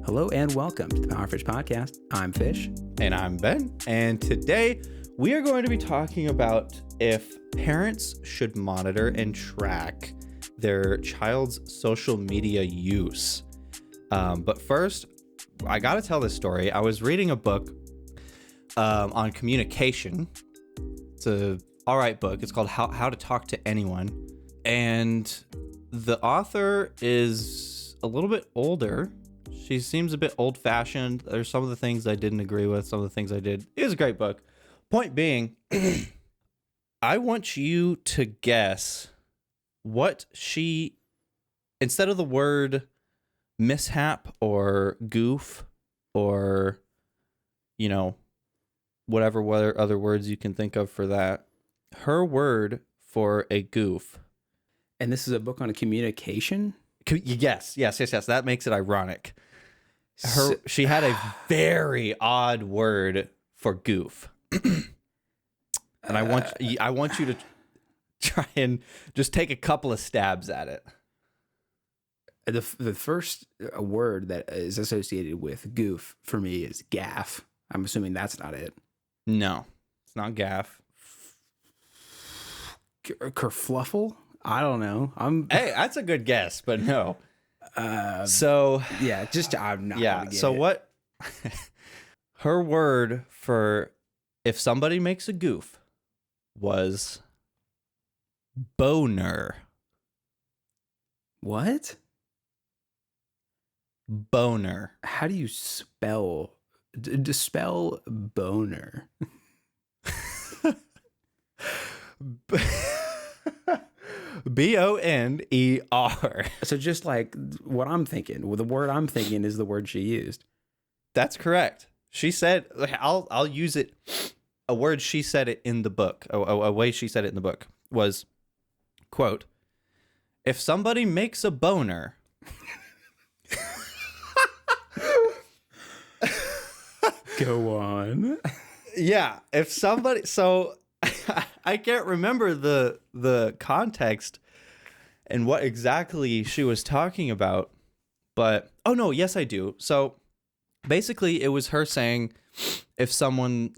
Hello and welcome to the Powerfish Podcast. I'm Fish. And I'm Ben. And today we are going to be talking about if parents should monitor and track their child's social media use. But first, I got to tell this story. I was reading a book on communication. It's a all right book. It's called How to Talk to Anyone. And the author is a little bit older. She seems a bit old-fashioned. There's some of the things I didn't agree with, some of the things I did. It was a great book. Point being, I want you to guess what she, instead of the word mishap or goof or, whatever other words you can think of for that, her word for a goof. And this is a book on communication? Yes. That makes it ironic. She had a very odd word for goof. And I want you to try and just take a couple of stabs at it. The first word that is associated with goof for me is gaff. I'm assuming that's not it. No, it's not gaff. Kerfluffle? I don't know. Hey, that's a good guess, but no. I'm not. Yeah. So what? Her word for if somebody makes a goof was boner. What? Boner. How do you spell? Spell boner. B-O-N-E-R. So just like what I'm thinking, well, the word I'm thinking is the word she used. That's correct. She said, I'll use it. A word she said it in the book, a way she said it in the book was, quote, if somebody makes a boner. Go on. Yeah. If somebody, so I can't remember the context and what exactly she was talking about, but yes, I do. So basically it was her saying if someone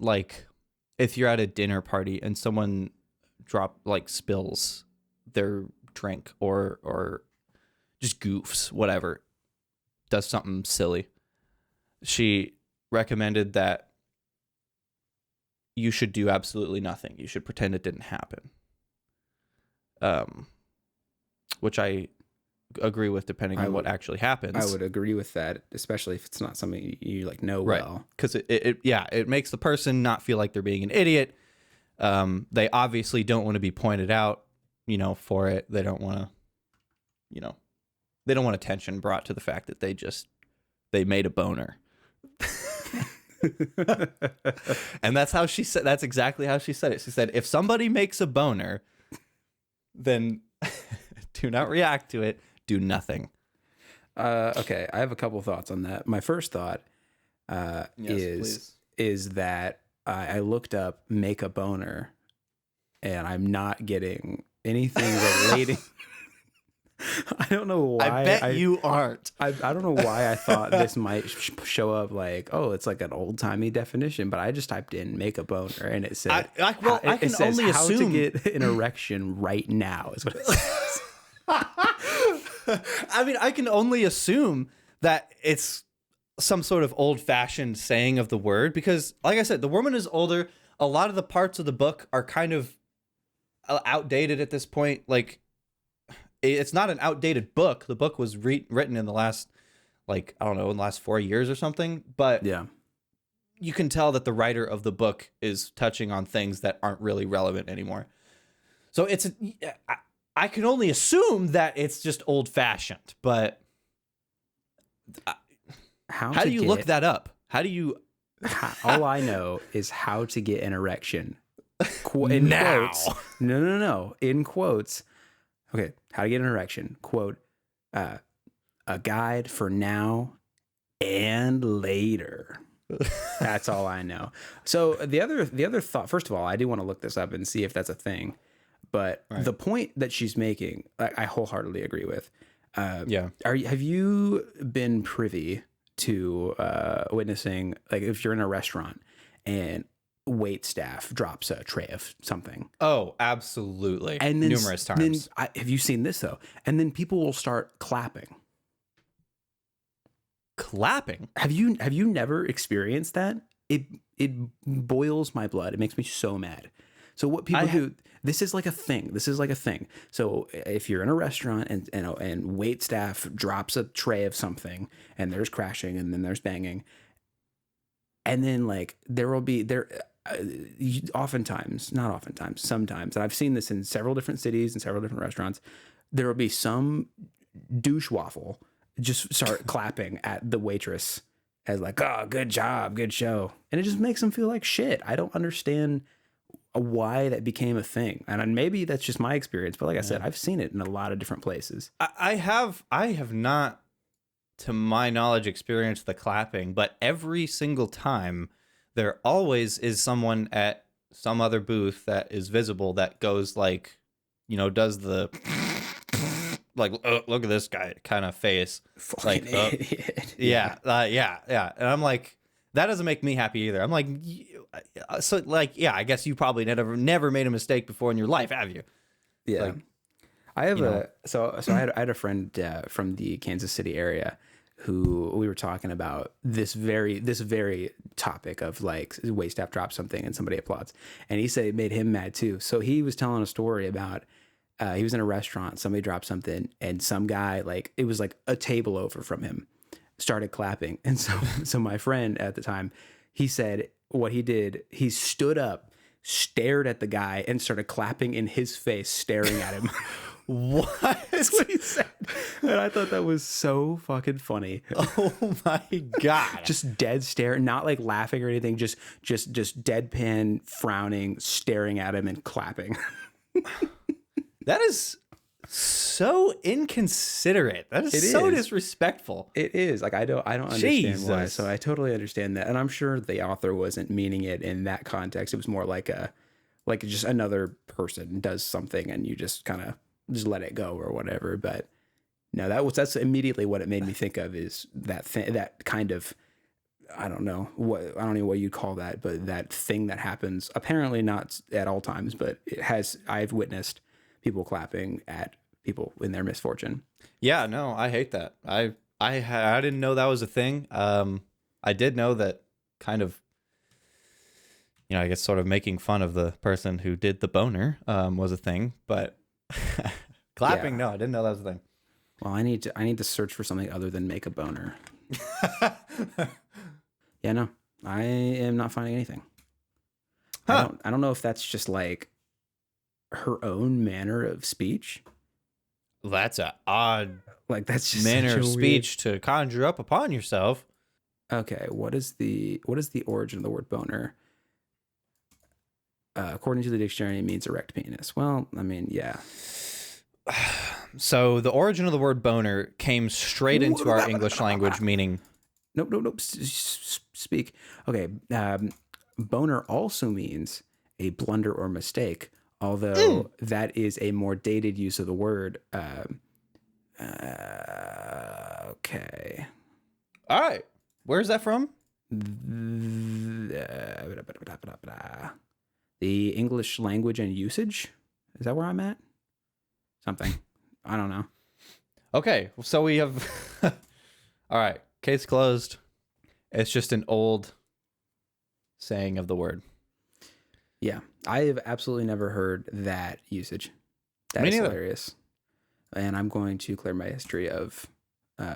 if you're at a dinner party and someone spills their drink or just goofs, whatever, does something silly, she recommended that you should do absolutely nothing. You should pretend it didn't happen. Which I agree with, depending on what actually happens. I would agree with that, especially if it's not something you know right. well. Because it makes the person not feel like they're being an idiot. They obviously don't want to be pointed out, for it. They don't want to, they don't want attention brought to the fact that they made a boner. And that's exactly how she said it. She said, if somebody makes a boner, then do not react to it. Do nothing. Okay. I have a couple thoughts on that. My first thought is that I looked up make a boner and I'm not getting anything relating. I don't know why. I bet you aren't. I don't know why I thought this might show up it's like an old timey definition, but I just typed in make a boner and it said, I can only how assume to get an erection right now is what it says. I mean, I can only assume that it's some sort of old fashioned saying of the word because, like I said, the woman is older. A lot of the parts of the book are kind of outdated at this point. Like, it's not an outdated book. The book was written in the last, in the last 4 years or something. But yeah, you can tell that the writer of the book is touching on things that aren't really relevant anymore. So I can only assume that it's just old fashioned. But how do you look that up? How do you? All I know is how to get an erection. In quotes. No. In quotes. Okay, how to get an erection. Quote, a guide for now and later. That's all I know. So the other thought, first of all, I do want to look this up and see if that's a thing. But the point that she's making, I wholeheartedly agree with. Yeah. Have you been privy to witnessing, like, if you're in a restaurant and wait staff drops a tray of something. Oh, absolutely. And then numerous times. Have you seen this though? And then people will start clapping. Clapping. Have you never experienced that? It boils my blood. It makes me so mad. So what people do, this is like a thing. So if you're in a restaurant and wait staff drops a tray of something and there's crashing and then there's banging, and then like sometimes, and I've seen this in several different cities and several different restaurants, there will be some douche waffle just start clapping at the waitress as like, oh, good job, good show. And it just makes them feel like shit. I don't understand why that became a thing. And maybe that's just my experience, but like I said, I've seen it in a lot of different places. I have not, to my knowledge, experienced the clapping, but every single time there always is someone at some other booth that is visible that goes like, does the like, look at this guy kind of face. Fucking idiot. Yeah. And I'm like, that doesn't make me happy either. I'm like, so like, yeah, I guess you probably never made a mistake before in your life, have you? Yeah. Like, I have so I had a friend from the Kansas City area who we were talking about this very topic of like wait staff drops something and somebody applauds, and he said it made him mad too. So he was telling a story about he was in a restaurant, somebody dropped something, and some guy, like, it was like a table over from him, started clapping. And so my friend at the time, he said what he did, he stood up, stared at the guy, and started clapping in his face, staring at him. What? That's what he said. And I thought that was so fucking funny. Oh my God. Just dead stare, not like laughing or anything, just deadpan, frowning, staring at him and clapping. That is so inconsiderate. That is so disrespectful. It is. Like, I don't understand why. Jesus. So I totally understand that. And I'm sure the author wasn't meaning it in that context. It was more like just another person does something and you just kind of just let it go or whatever. But no, that's immediately what it made me think of, is that thing, that kind of, I don't know what you'd call that, but that thing that happens, apparently not at all times, but I've witnessed people clapping at people in their misfortune. Yeah, no, I hate that. I didn't know that was a thing. I did know that kind of, I guess sort of making fun of the person who did the boner was a thing, but clapping, no, I didn't know that was a thing. Well, I need to search for something other than make a boner. Yeah, no, I am not finding anything. Huh. I don't know if that's just like her own manner of speech. That's an odd, like, that's just manner of speech to conjure up upon yourself. Okay, what is the origin of the word boner? According to the dictionary, it means erect penis. Well, I mean, yeah. So the origin of the word boner came straight into our English language, meaning... Nope. Speak. Okay. Boner also means a blunder or mistake, although that is a more dated use of the word. Okay. All right. Where's that from? The English language and usage. Is that where I'm at? Something. I don't know. Okay. So we have... All right. Case closed. It's just an old saying of the word. Yeah. I have absolutely never heard that usage. That is hilarious. And I'm going to clear my history of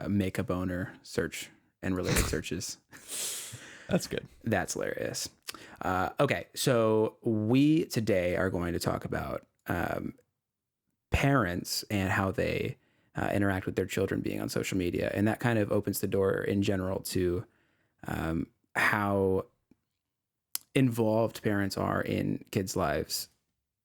make a boner search and related searches. That's good. That's hilarious. Okay. So we today are going to talk about parents and how they interact with their children being on social media. And that kind of opens the door in general to how involved parents are in kids' lives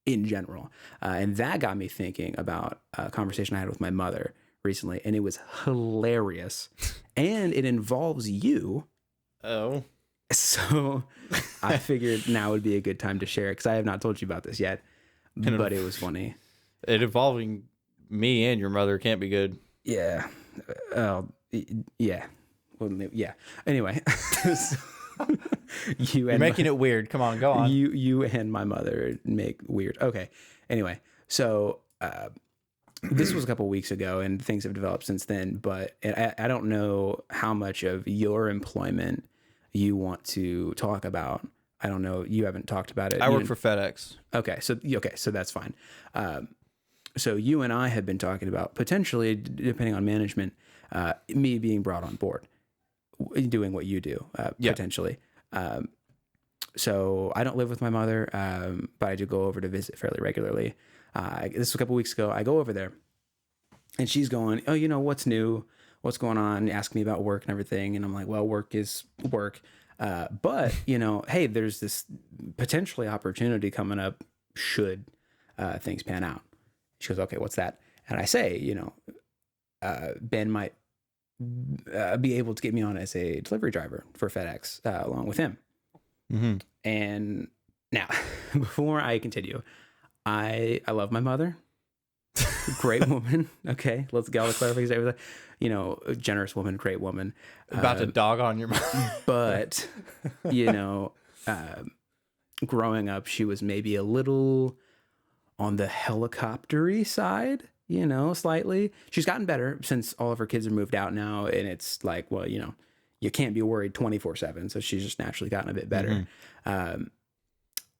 in general. And that got me thinking about a conversation I had with my mother recently, and it was hilarious. And it involves you. Oh. So I figured now would be a good time to share it, because I have not told you about this yet, but it was funny. It involving me and your mother can't be good. Yeah. Yeah. well, yeah. Anyway, You're making it weird. Come on, go on. You and my mother make weird. Okay. Anyway, so this was a couple weeks ago, and things have developed since then. But I don't know how much of your employment you want to talk about. I don't know. You haven't talked about it. I work for FedEx. Okay, so that's fine. So you and I have been talking about potentially, depending on management, me being brought on board, doing what you do, potentially. So I don't live with my mother, but I do go over to visit fairly regularly. This was a couple weeks ago. I go over there, and she's going, "Oh, what's new? What's going on?" Ask me about work and everything, and I'm like, "Well, work is work." But hey, there's this potentially opportunity coming up should things pan out. She goes, "Okay, what's that?" And I say, Ben might be able to get me on as a delivery driver for FedEx along with him. Mm-hmm. And now, before I continue, I love my mother. Great woman. Okay, let's get all the clarification. Generous woman, great woman. About to dog on your mom. But, growing up, she was maybe a little on the helicopter-y side, slightly. She's gotten better since all of her kids are moved out now. And it's like, well, you can't be worried 24/7. So she's just naturally gotten a bit better. Mm-hmm.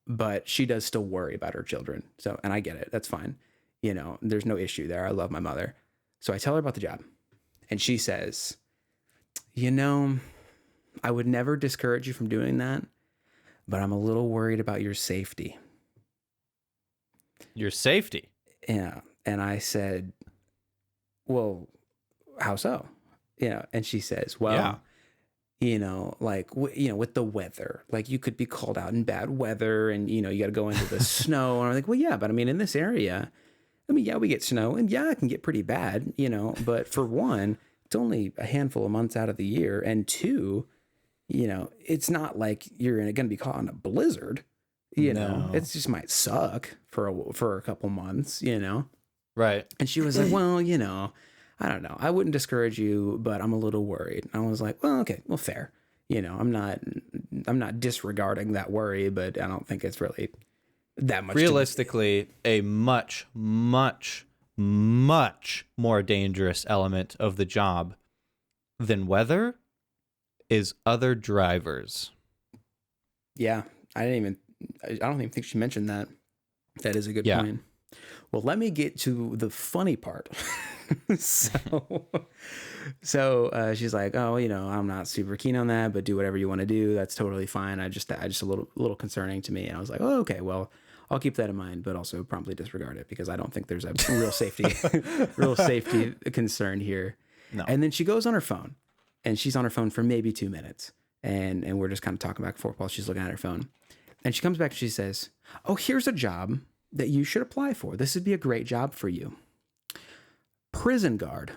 But she does still worry about her children. So, and I get it. That's fine. There's no issue there. I love my mother. So I tell her about the job, and she says, I would never discourage you from doing that, but I'm a little worried about your safety. Your safety? Yeah. And I said, well, how so? And she says, well, with the weather, like you could be called out in bad weather and, you got to go into the snow. And I'm like, well, yeah, but I mean, in this area, yeah, we get snow and yeah, it can get pretty bad, but for one, it's only a handful of months out of the year. And two, it's not like you're going to be caught in a blizzard, no. It just might suck for a couple months, Right. And she was like, well, I don't know. I wouldn't discourage you, but I'm a little worried. I was like, well, okay, well, fair. I'm not disregarding that worry, but I don't think it's really that much. Realistically, a much, much, much more dangerous element of the job than weather is other drivers. Yeah, I don't even think she mentioned that. That is a good point. Well, let me get to the funny part. So she's like, oh, I'm not super keen on that, but do whatever you want to do. That's totally fine. I just a little concerning to me. And I was like, oh, okay, well, I'll keep that in mind, but also promptly disregard it because I don't think there's a real safety concern here. No. And then she goes on her phone, and she's on her phone for maybe 2 minutes. And we're just kind of talking back and forth while she's looking at her phone. And she comes back and she says, oh, here's a job that you should apply for. This would be a great job for you. Prison guard.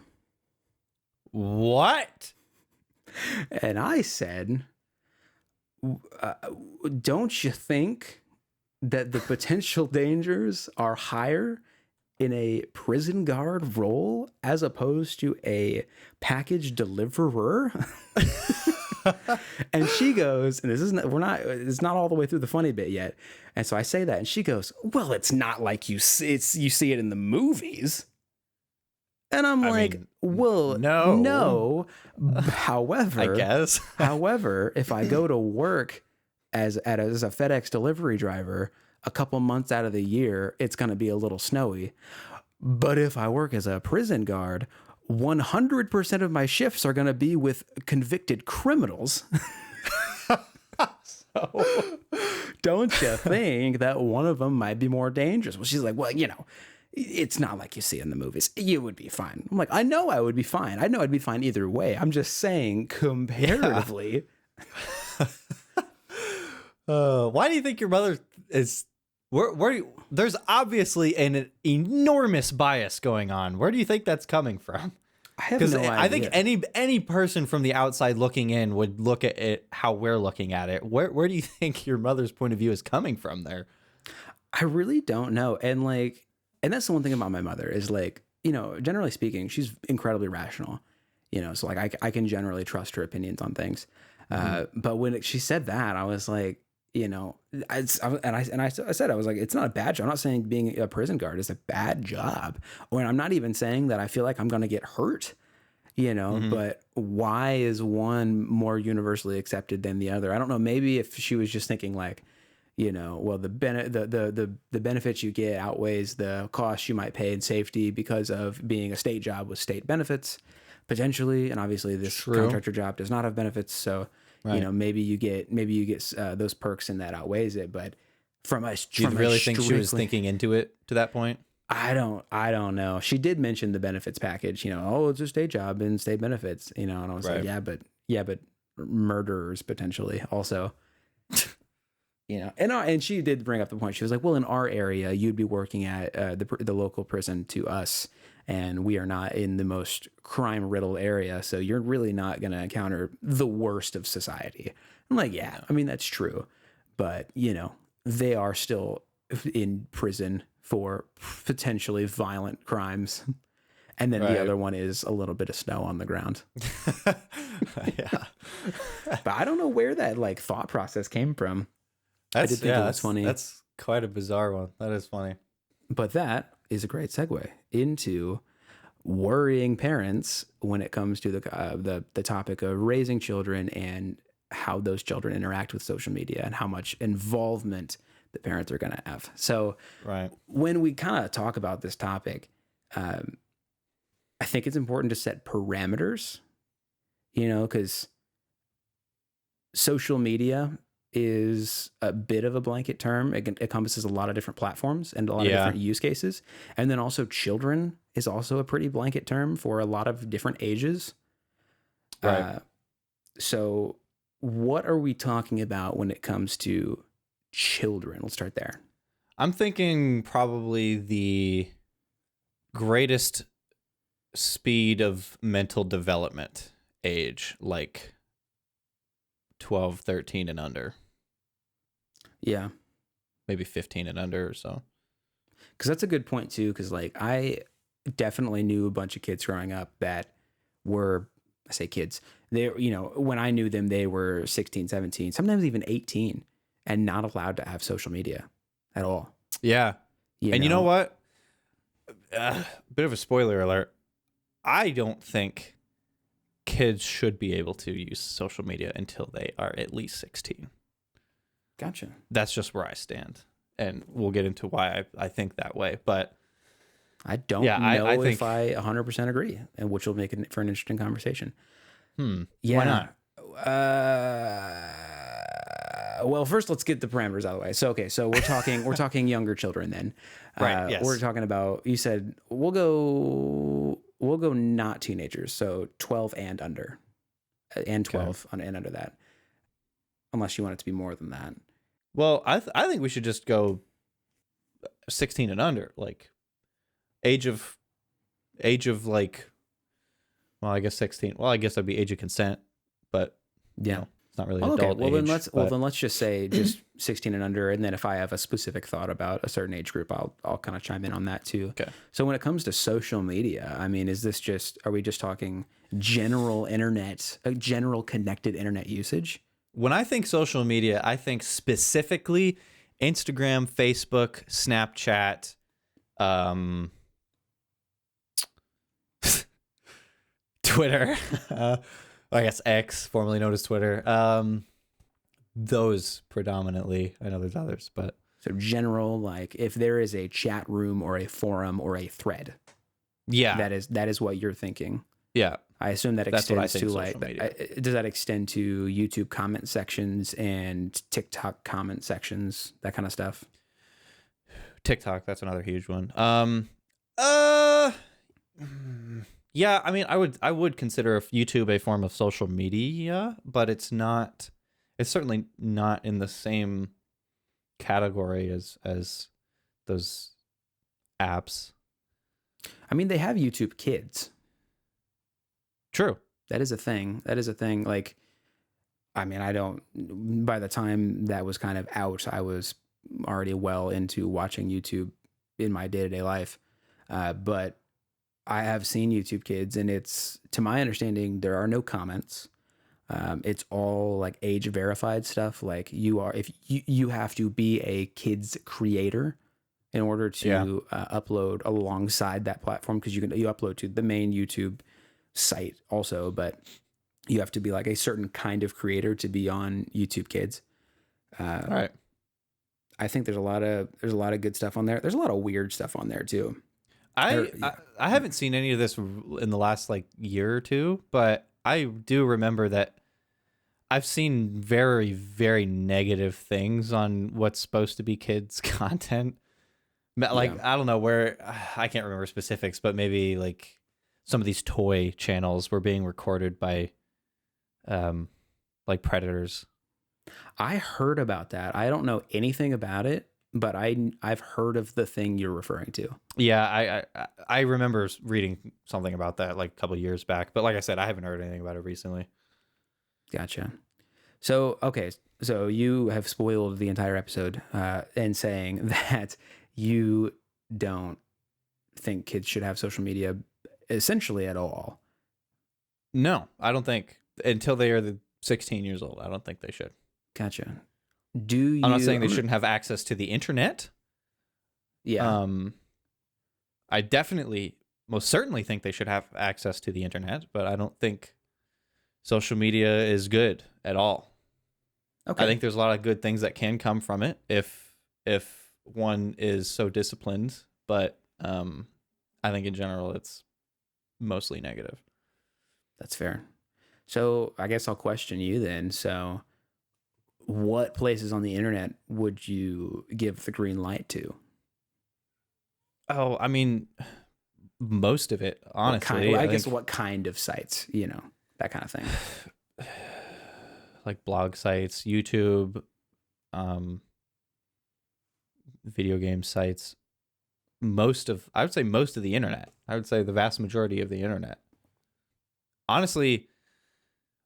What? And I said, don't you think that the potential dangers are higher in a prison guard role as opposed to a package deliverer? And she goes, and it's not all the way through the funny bit yet. And so I say that, and she goes, well, it's not like you see it in the movies. And I'm well, no. However, I guess. However, if I go to work as a FedEx delivery driver, a couple months out of the year, it's going to be a little snowy. But if I work as a prison guard, 100% of my shifts are going to be with convicted criminals. So don't you think that one of them might be more dangerous? Well, she's like, well, it's not like you see in the movies. You would be fine. I'm like, I know I would be fine. I know I'd be fine either way. I'm just saying comparatively. Why do you think your mother is... There's obviously an enormous bias going on. Where do you think that's coming from? I have no idea. I think any person from the outside looking in would look at it how we're looking at it. Where do you think your mother's point of view is coming from there? I really don't know. And that's the one thing about my mother is generally speaking, she's incredibly rational. So like I can generally trust her opinions on things. But when she said that, I was like, I said, I was like, it's not a bad job. I'm not saying being a prison guard is a bad job, or I'm not even saying that I feel like I'm going to get hurt, but why is one more universally accepted than the other? I don't know. Maybe if she was just thinking like, well, the benefits you get outweighs the cost you might pay in safety because of being a state job with state benefits potentially. And obviously this contractor job does not have benefits. So, maybe you get those perks and that outweighs it. But from a, do you really think she was thinking into it to that point? I don't know. She did mention the benefits package, it's a state job and state benefits, and I was like, yeah, but murderers potentially also, and she did bring up the point. She was like, well, in our area, you'd be working at the local prison to us, and we are not in the most crime riddled area. So you're really not going to encounter the worst of society. I'm like, yeah, I mean, that's true. But, they are still in prison for potentially violent crimes. And then the other one is a little bit of snow on the ground. Yeah. But I don't know where that like thought process came from. I did think it was funny. That's quite a bizarre one. That is funny. But that is a great segue into worrying parents when it comes to the topic of raising children and how those children interact with social media and how much involvement the parents are going to have. So when we kind of talk about this topic, I think it's important to set parameters, because social media is a bit of a blanket term. It encompasses a lot of different platforms and a lot of different use cases. And then also children is also a pretty blanket term for a lot of different ages. Right. So what are we talking about when it comes to children? Let's start there. I'm thinking probably the greatest speed of mental development age, like 12, 13 and under. Yeah. Maybe 15 and under or so. Because that's a good point too. Because like I definitely knew a bunch of kids growing up that were, I say kids, they, when I knew them, they were 16, 17, sometimes even 18 and not allowed to have social media at all. Yeah. You know what? Bit of a spoiler alert. I don't think kids should be able to use social media until they are at least 16. Gotcha. That's just where I stand. And we'll get into why I think that way. But I don't know I think, if I 100% agree, and which will make it for an interesting conversation. Yeah. Why not? Well, first let's get the parameters out of the way. So, okay. So we're talking younger children then. Right. Yes. We're talking about, you said we'll go not teenagers. So 12 and under and 12 and under that, unless you want it to be more than that. Well, I think we should just go 16 and under, like age of like, well, I guess 16. Well, I guess that'd be age of consent, but it's not really adult age. Then let's just say just 16 and under, and then if I have a specific thought about a certain age group, I'll kind of chime in on that too. Okay. So when it comes to social media, I mean, are we just talking general general connected internet usage? When I think social media, I think specifically Instagram, Facebook, Snapchat, Twitter, I guess X, formerly known as Twitter. Those predominantly. I know there's others, but so general, like if there is a chat room or a forum or a thread, that is what you're thinking. Yeah, I assume that extends to like, does that extend to YouTube comment sections and TikTok comment sections, that kind of stuff? TikTok, that's another huge one. Yeah, I mean, I would consider YouTube a form of social media, but it's certainly not in the same category as those apps. I mean, they have YouTube Kids. True. That is a thing. Like, I mean, by the time that was kind of out, I was already well into watching YouTube in my day-to-day life. But I have seen YouTube Kids, and it's, to my understanding, there are no comments. It's all like age verified stuff. Like if you have to be a kids creator in order to upload alongside that platform, because you upload to the main YouTube site also, but you have to be like a certain kind of creator to be on YouTube Kids. All right. I think there's a lot of good stuff on there. There's a lot of weird stuff on there too. I haven't seen any of this in the last like year or two, but I do remember that I've seen very, very negative things on what's supposed to be kids content. Like, I don't know where, I can't remember specifics, but maybe like some of these toy channels were being recorded by like predators. I heard about that. I don't know anything about it, but I've heard of the thing you're referring to. Yeah, I remember reading something about that like a couple of years back, but like I said, I haven't heard anything about it recently. Gotcha. So, okay, so you have spoiled the entire episode in saying that you don't think kids should have social media essentially at all. No, I don't think until they are 16 years old. I don't think they should. Gotcha. I'm not saying they shouldn't have access to the internet. Yeah. I definitely, most certainly think they should have access to the internet, but I don't think social media is good at all. Okay. I think there's a lot of good things that can come from it if one is so disciplined, but I think in general it's mostly negative. That's fair. So I guess I'll question you then. So what places on the internet would you give the green light to? Oh, I mean, most of it, honestly. I guess what kind of sites, that kind of thing. Like blog sites, YouTube, video game sites. I would say most of the internet. I would say the vast majority of the internet. Honestly,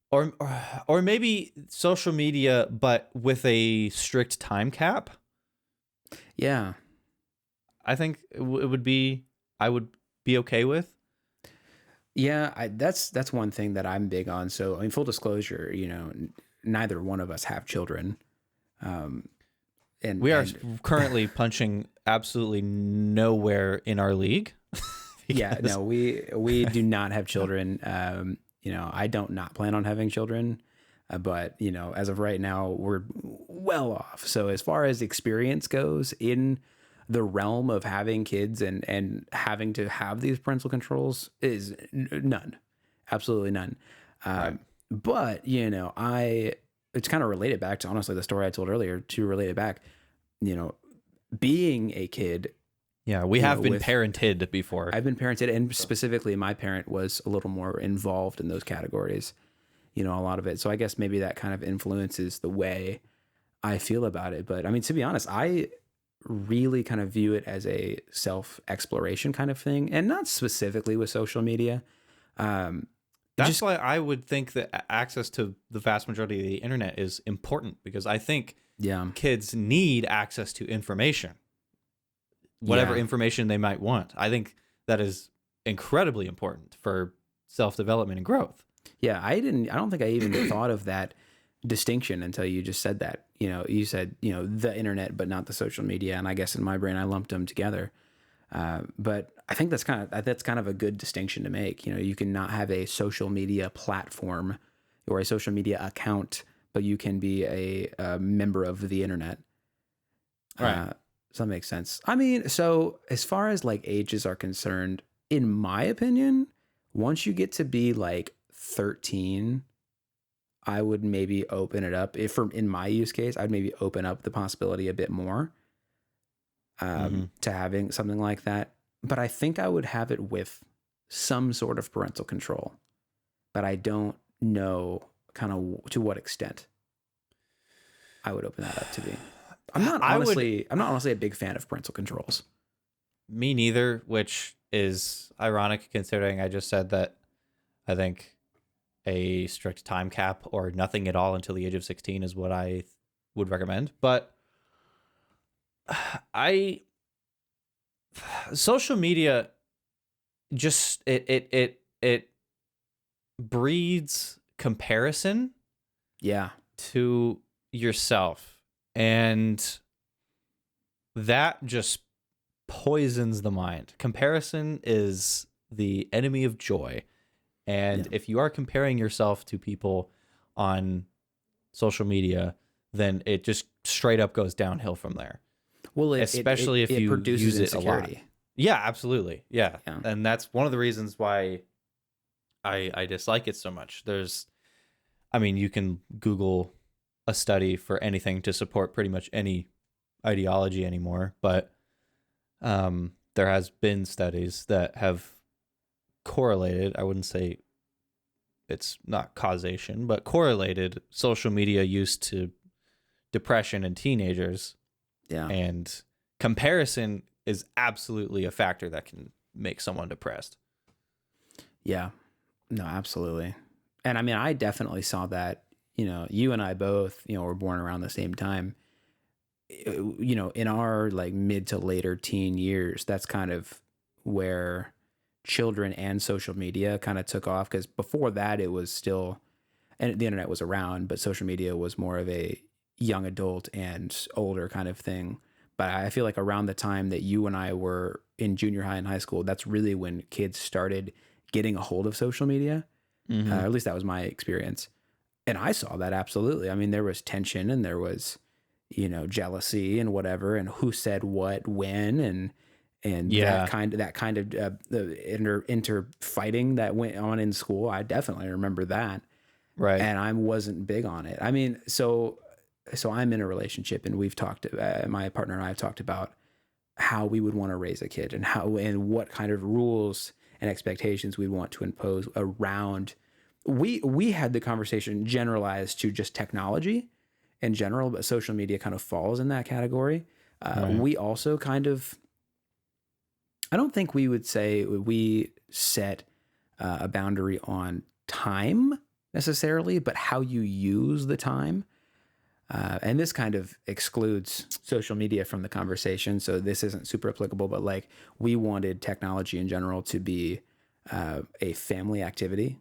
or maybe social media, but with a strict time cap. Yeah. I think it would be, I would be okay with. Yeah, that's one thing that I'm big on. So, I mean, full disclosure, neither one of us have children. And we are currently punching absolutely nowhere in our league. Yeah, no, we do not have children. I don't not plan on having children, but as of right now, we're well off. So as far as experience goes in the realm of having kids and having to have these parental controls is none, absolutely none. Right. But it's kind of related back to honestly the story I told earlier. To relate it back, being a kid. Yeah, we have been parented before. I've been parented, and specifically my parent was a little more involved in those categories, a lot of it. So I guess maybe that kind of influences the way I feel about it. But I mean, to be honest, I really kind of view it as a self-exploration kind of thing, and not specifically with social media. That's why I would think that access to the vast majority of the internet is important, because I think kids need access to information. Whatever information they might want. I think that is incredibly important for self-development and growth. Yeah, I don't think I even thought of that distinction until you just said that. You said, the internet, but not the social media. And I guess in my brain, I lumped them together. But I think that's kind of a good distinction to make. You can not have a social media platform or a social media account, but you can be a member of the internet. Right. So that makes sense. I mean, so as far as like ages are concerned, in my opinion, once you get to be like 13, I would maybe open it up. In my use case, I'd maybe open up the possibility a bit more to having something like that. But I think I would have it with some sort of parental control, but I don't know kind of to what extent I would open that up to be. I'm not honestly a big fan of parental controls. Me neither, which is ironic considering I just said that I think a strict time cap or nothing at all until the age of 16 is what I would recommend. But social media just it breeds comparison Yeah. to yourself, and that just poisons the mind. Comparison is the enemy of joy. And Yeah. if you are comparing yourself to people on social media, then it just straight up goes downhill from there. Well, Especially if it you produces use it a lot. insecurity. Yeah, absolutely. Yeah. Yeah. And that's one of the reasons why I dislike it so much. I mean, you can Google a study for anything to support pretty much any ideology anymore, but there has been studies that have correlated, I wouldn't say it's not causation, but correlated social media use to depression in teenagers. Yeah. And comparison is absolutely a factor that can make someone depressed. Yeah. No, absolutely. And I mean, I definitely saw that, you and I both, were born around the same time. In our like mid to later teen years, that's kind of where children and social media kind of took off. Because before that, it was still, and the internet was around, but social media was more of a young adult and older kind of thing. But I feel like around the time that you and I were in junior high and high school, that's really when kids started getting a hold of social media. Mm-hmm. At least that was my experience. And I saw that absolutely. I mean, there was tension and there was, jealousy and whatever, and who said what when, and Yeah. that kind of the inter fighting that went on in school. I definitely remember that. Right. And I wasn't big on it. I mean, so I'm in a relationship, and we've talked, my partner and I have talked about how we would want to raise a kid and what kind of rules and expectations we'd want to impose around. We had the conversation generalized to just technology in general, but social media kind of falls in that category. Right. We also kind of, I don't think we would say we set a boundary on time necessarily, but how you use the time. And this kind of excludes social media from the conversation, so this isn't super applicable, but like we wanted technology in general to be a family activity,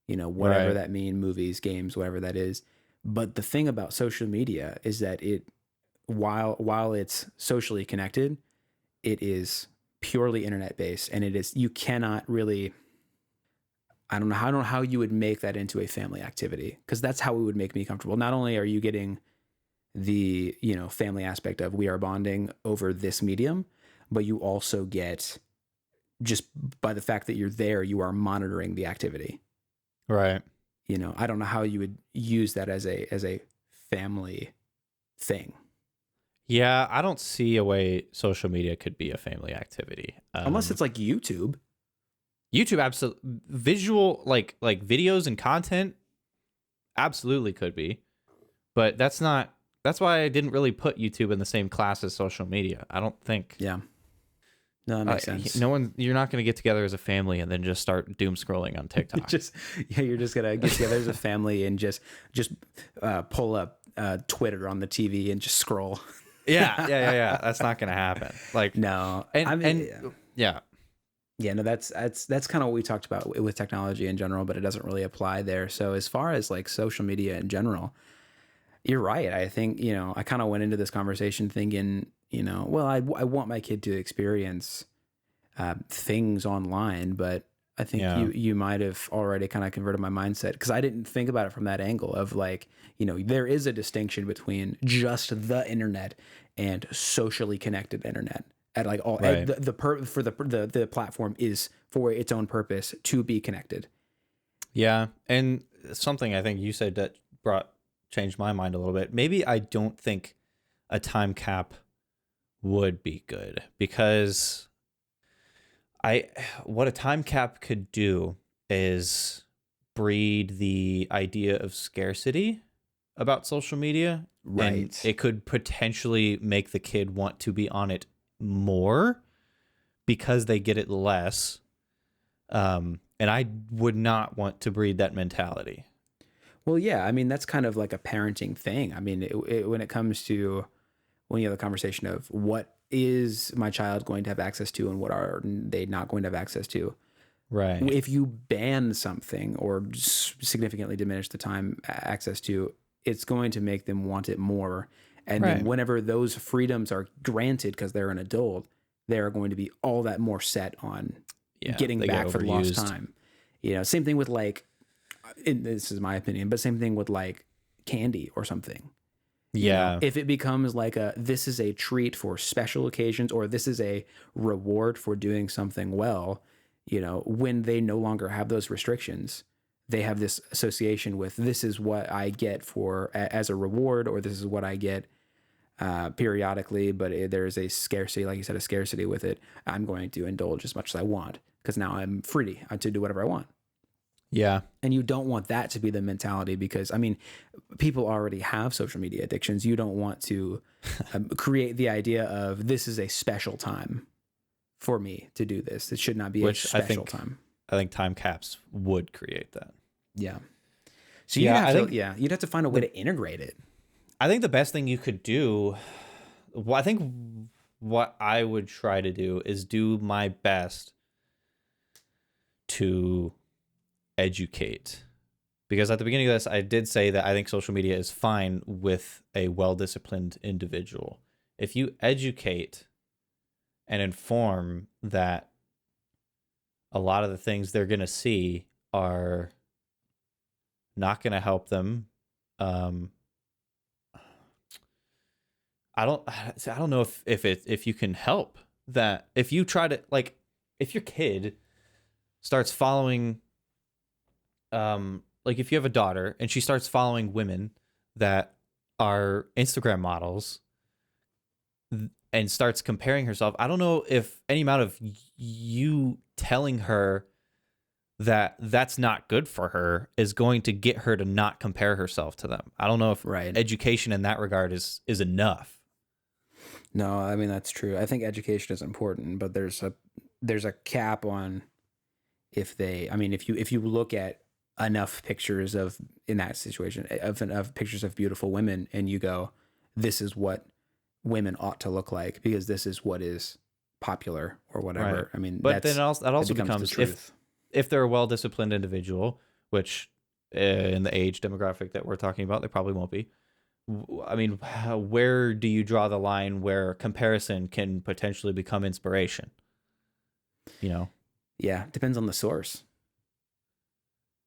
whatever Right. that mean, movies, games, whatever that is. But the thing about social media is that while it's socially connected, it is purely internet based, and you cannot really, I don't know how you would make that into a family activity, because that's how it would make me comfortable. Not only are you getting the, family aspect of we are bonding over this medium, but you also get, just by the fact that you're there, you are monitoring the activity. Right. I don't know how you would use that as a family thing. Yeah, I don't see a way social media could be a family activity. Unless it's like YouTube. YouTube, absolutely. Visual, like videos and content, absolutely could be. But that's why I didn't really put YouTube in the same class as social media. I don't think. Yeah. No, that makes sense. You're not going to get together as a family and then just start doom scrolling on TikTok. You're just going to get together as a family and just pull up Twitter on the TV and just scroll. Yeah. That's not going to happen. Like, no. Yeah. Yeah, no, that's kind of what we talked about with technology in general, but it doesn't really apply there. So as far as like social media in general, you're right. I think, I kind of went into this conversation thinking, well, I want my kid to experience things online, but I think you might have already kind of converted my mindset, because I didn't think about it from that angle of like, there is a distinction between just the internet and socially connected internet. At like all, right. the platform is for its own purpose to be connected. Yeah, and something I think you said that changed my mind a little bit. Maybe I don't think a time cap would be good, because what a time cap could do is breed the idea of scarcity about social media. Right. And it could potentially make the kid want to be on it more because they get it less. And I would not want to breed that mentality. Well, yeah, I mean, that's kind of like a parenting thing. I mean, when it comes to when you have the conversation of what is my child going to have access to and what are they not going to have access to. Right. If you ban something or significantly diminish the time access to, it's going to make them want it more. And then whenever those freedoms are granted because they're an adult, they're going to be all that more set on getting back for the lost time. You know, same thing with like, this is my opinion, but same thing with like candy or something. Yeah. You know, if it becomes like this is a treat for special occasions, or this is a reward for doing something well, you know, when they no longer have those restrictions, they have this association with this is what I get for as a reward, or this is what I get periodically, but there is a scarcity, like you said, a scarcity with it. I'm going to indulge as much as I want because now I'm free to do whatever I want. Yeah. And you don't want that to be the mentality because, I mean, people already have social media addictions. You don't want to create the idea of this is a special time for me to do this. It should not be a special time. I think time caps would create that. Yeah. So you'd have to find a way to integrate it. I think the best thing you could do, I think what I would try to do is do my best to educate. Because at the beginning of this, I did say that I think social media is fine with a well-disciplined individual. If you educate and inform that a lot of the things they're going to see are not going to help them, I don't know if you can help that. If you try to, like, if your kid starts following, like if you have a daughter and she starts following women that are Instagram models and starts comparing herself, I don't know if any amount of you telling her that that's not good for her is going to get her to not compare herself to them. I don't know if education in that regard is enough. No, I mean, that's true. I think education is important, but there's a cap on if you look at enough pictures of, in that situation, of pictures of beautiful women and you go, this is what women ought to look like because this is what is popular or whatever. Right. I mean, but then that also becomes if they're a well-disciplined individual, which in the age demographic that we're talking about, they probably won't be. I mean, where do you draw the line where comparison can potentially become inspiration? You know? Yeah, depends on the source.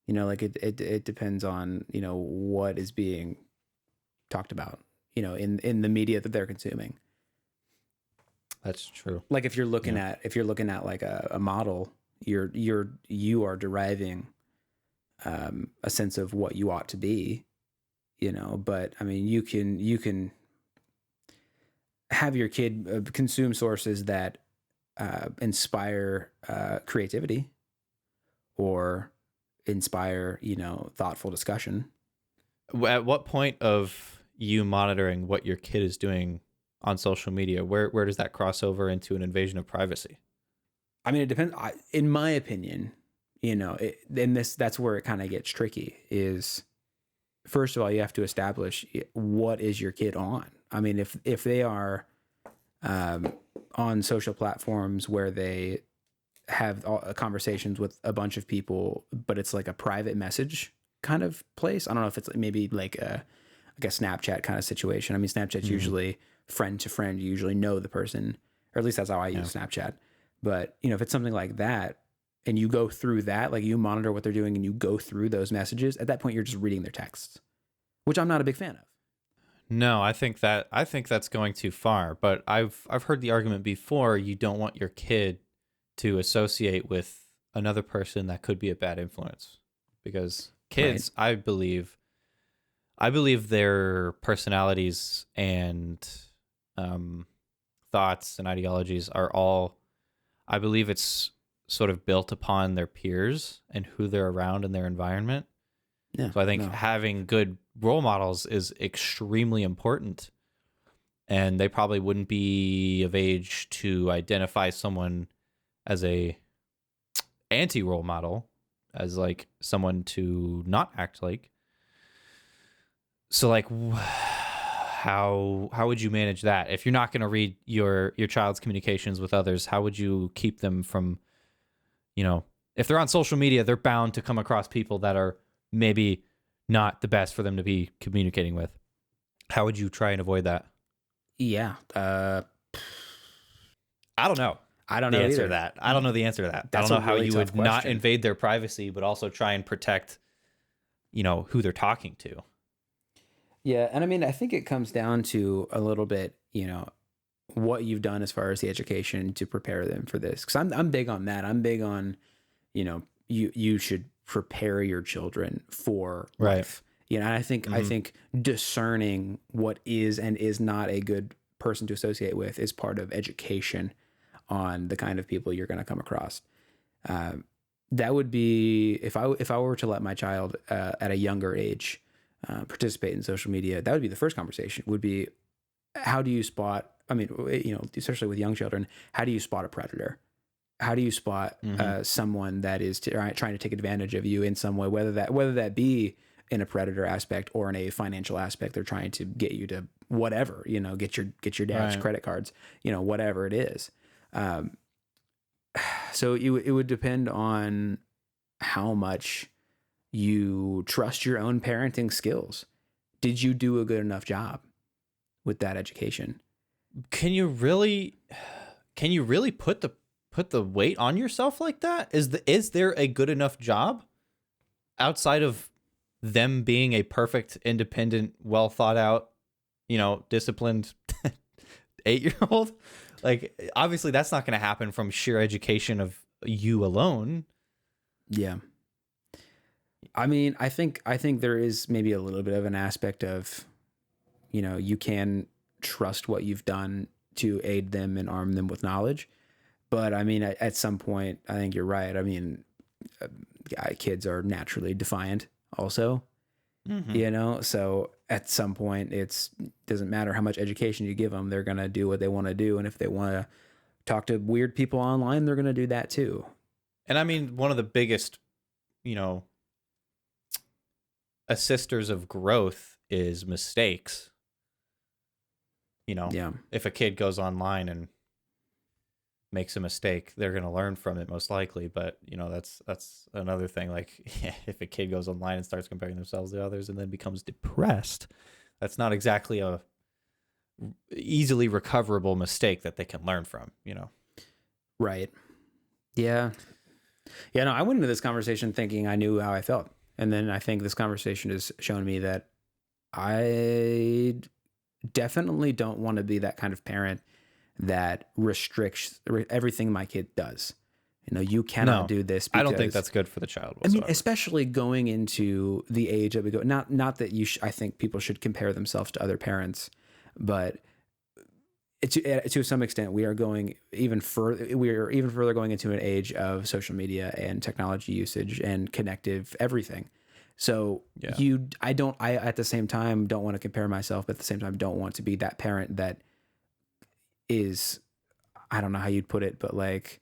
You know, like it depends on, you know, what is being talked about, you know, in the media that they're consuming. That's true. Like if you're looking at like a model, you are deriving a sense of what you ought to be, you know, but I mean, you can have your kid consume sources that inspire creativity or inspire, you know, thoughtful discussion. At what point of you monitoring what your kid is doing on social media, where does that cross over into an invasion of privacy? I mean, it depends. In my opinion, you know, that's where it kind of gets tricky is, first of all, you have to establish what is your kid on. I mean, if they are on social platforms where they have conversations with a bunch of people, but it's like a private message kind of place. I don't know if it's maybe like a Snapchat kind of situation. I mean, Snapchat's usually friend to friend. You usually know the person, or at least that's how I use Snapchat. But, you know, if it's something like that and you go through that, like you monitor what they're doing and you go through those messages, at that point, you're just reading their texts, which I'm not a big fan of. No, I think that's going too far, but I've heard the argument before. You don't want your kid to associate with another person that could be a bad influence, because kids, right. I believe their personalities and thoughts and ideologies are all, I believe it's sort of built upon their peers and who they're around in their environment. Yeah, so I think having good role models is extremely important, and they probably wouldn't be of age to identify someone as a anti-role model, as like someone to not act like. So like, how would you manage that? If you're not going to read your child's communications with others, how would you keep them from, if they're on social media, they're bound to come across people that are maybe not the best for them to be communicating with. How would you try and avoid that? Yeah. I don't know. I don't the know answer either. to that. I don't know the answer to that. That's I don't a know how really you tough would not question. invade their privacy, but also try and protect, who they're talking to. Yeah, and I mean, I think it comes down to a little bit, what you've done as far as the education to prepare them for this. Because I'm big on that. I'm big on, you should prepare your children for life. And I think discerning what is and is not a good person to associate with is part of education on the kind of people you're going to come across. That would be if I were to let my child at a younger age participate in social media, that would be the first conversation. Would be, how do you spot? I mean, especially with young children, how do you spot a predator? How do you spot someone that is trying to take advantage of you in some way, whether that be in a predator aspect or in a financial aspect? They're trying to get you to whatever, get your dad's credit cards, whatever it is. So it would depend on how much you trust your own parenting skills. Did you do a good enough job with that education? Can you really put the weight on yourself like that? Is there a good enough job outside of them being a perfect, independent, well thought out, disciplined 8-year-old? Like, obviously that's not going to happen from sheer education of you alone. Yeah. I mean, I think there is maybe a little bit of an aspect of, you can trust what you've done to aid them and arm them with knowledge. But I mean, at some point, I think you're right. I mean, kids are naturally defiant also, so at some point doesn't matter how much education you give them, they're going to do what they want to do. And if they want to talk to weird people online, they're going to do that too. And I mean, one of the biggest, assisters of growth is mistakes. If a kid goes online and makes a mistake, they're going to learn from it most likely. But, that's another thing. Like, if a kid goes online and starts comparing themselves to others and then becomes depressed, that's not exactly a easily recoverable mistake that they can learn from, Right. Yeah. Yeah. No, I went into this conversation thinking I knew how I felt. And then I think this conversation has shown me that I definitely don't want to be that kind of parent that restricts everything my kid does. You cannot do this. I don't think that's good for the child whatsoever. I mean, especially going into the age that we go, not that I think people should compare themselves to other parents, but to some extent, we are going even further. We are even further going into an age of social media and technology usage and connective everything. So I at the same time don't want to compare myself, but at the same time don't want to be that parent that is, I don't know how you'd put it, but like,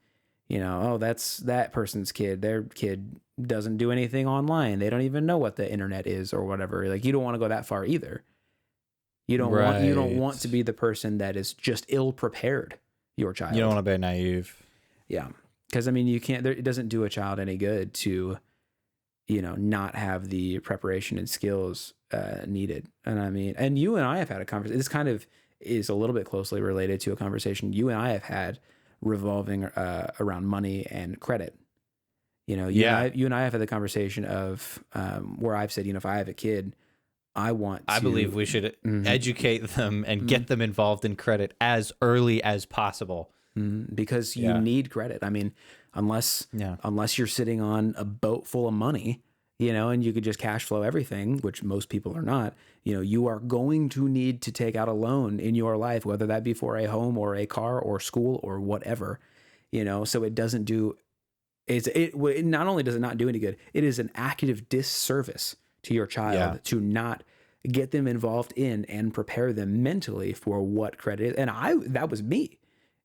that's that person's kid. Their kid doesn't do anything online. They don't even know what the internet is or whatever. Like, you don't want to go that far either. You don't want to be the person that is just ill prepared your child. You don't want to be naive. Yeah. Because I mean, it doesn't do a child any good to, not have the preparation and skills needed. And I mean, and you and I have had a conversation. This kind of is a little bit closely related to a conversation you and I have had revolving around money and credit. You and I have had the conversation of where I've said, if I have a kid, I believe we should educate them and get them involved in credit as early as possible. Because you need credit. I mean, unless you're sitting on a boat full of money, and you could just cash flow everything, which most people are not, you are going to need to take out a loan in your life, whether that be for a home or a car or school or whatever, so it doesn't do, it not only does it not do any good, it is an active disservice to your child to not get them involved in and prepare them mentally for what credit is. And that was me.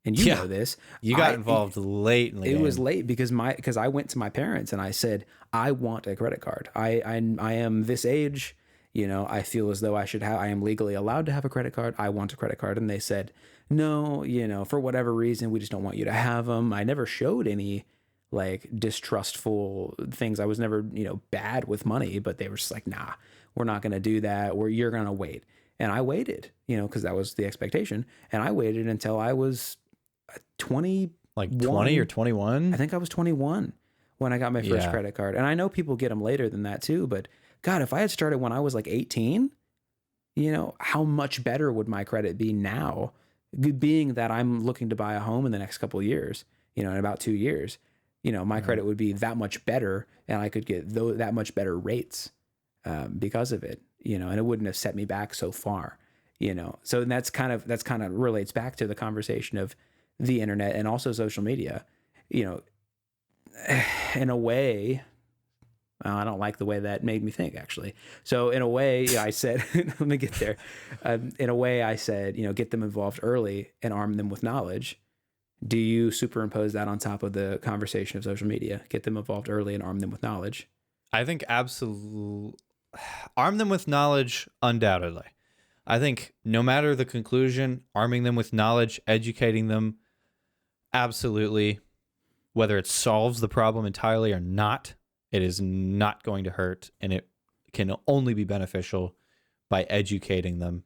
And you know this. You got involved late in the game. It was late because I went to my parents and I said, I want a credit card. I am this age I feel as though I am legally allowed to have a credit card. I want a credit card. And they said, no, for whatever reason, we just don't want you to have them. I never showed any like distrustful things. I was never, bad with money, but they were just like, nah, we're not going to do that. You're going to wait. And I waited, because that was the expectation. And I waited until I was 20. Like 20 or 21? I think I was 21 when I got my first credit card. And I know people get them later than that too, but God, if I had started when I was like 18, how much better would my credit be now? Being that I'm looking to buy a home in the next couple of years, in about 2 years, my credit would be that much better, and I could get that much better rates because of it, and it wouldn't have set me back so far, So that's kind of relates back to the conversation of the internet and also social media, in a way. I don't like the way that made me think, actually. So in a way, I said, let me get there. In a way, I said, get them involved early and arm them with knowledge. Do you superimpose that on top of the conversation of social media? Get them involved early and arm them with knowledge. I think absolutely. Arm them with knowledge, undoubtedly. I think no matter the conclusion, arming them with knowledge, educating them, absolutely. Whether it solves the problem entirely or not, it is not going to hurt, and it can only be beneficial by educating them.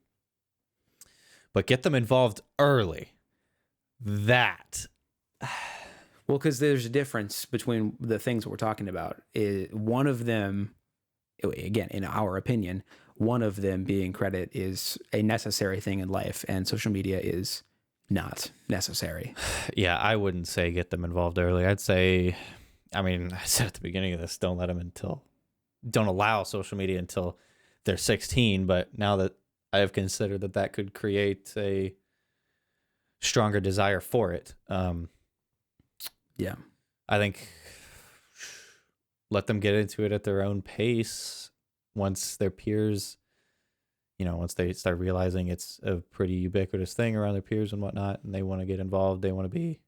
But get them involved early. That. Well, because there's a difference between the things that we're talking about. One of them, again, in our opinion, one of them being credit is a necessary thing in life, and social media is not necessary. Yeah, I wouldn't say get them involved early. I'd say... I said at the beginning of this, don't allow social media until they're 16. But now that I have considered that could create a stronger desire for it. Yeah. I think let them get into it at their own pace once their peers, once they start realizing it's a pretty ubiquitous thing around their peers and whatnot, and they want to get involved, they want to be,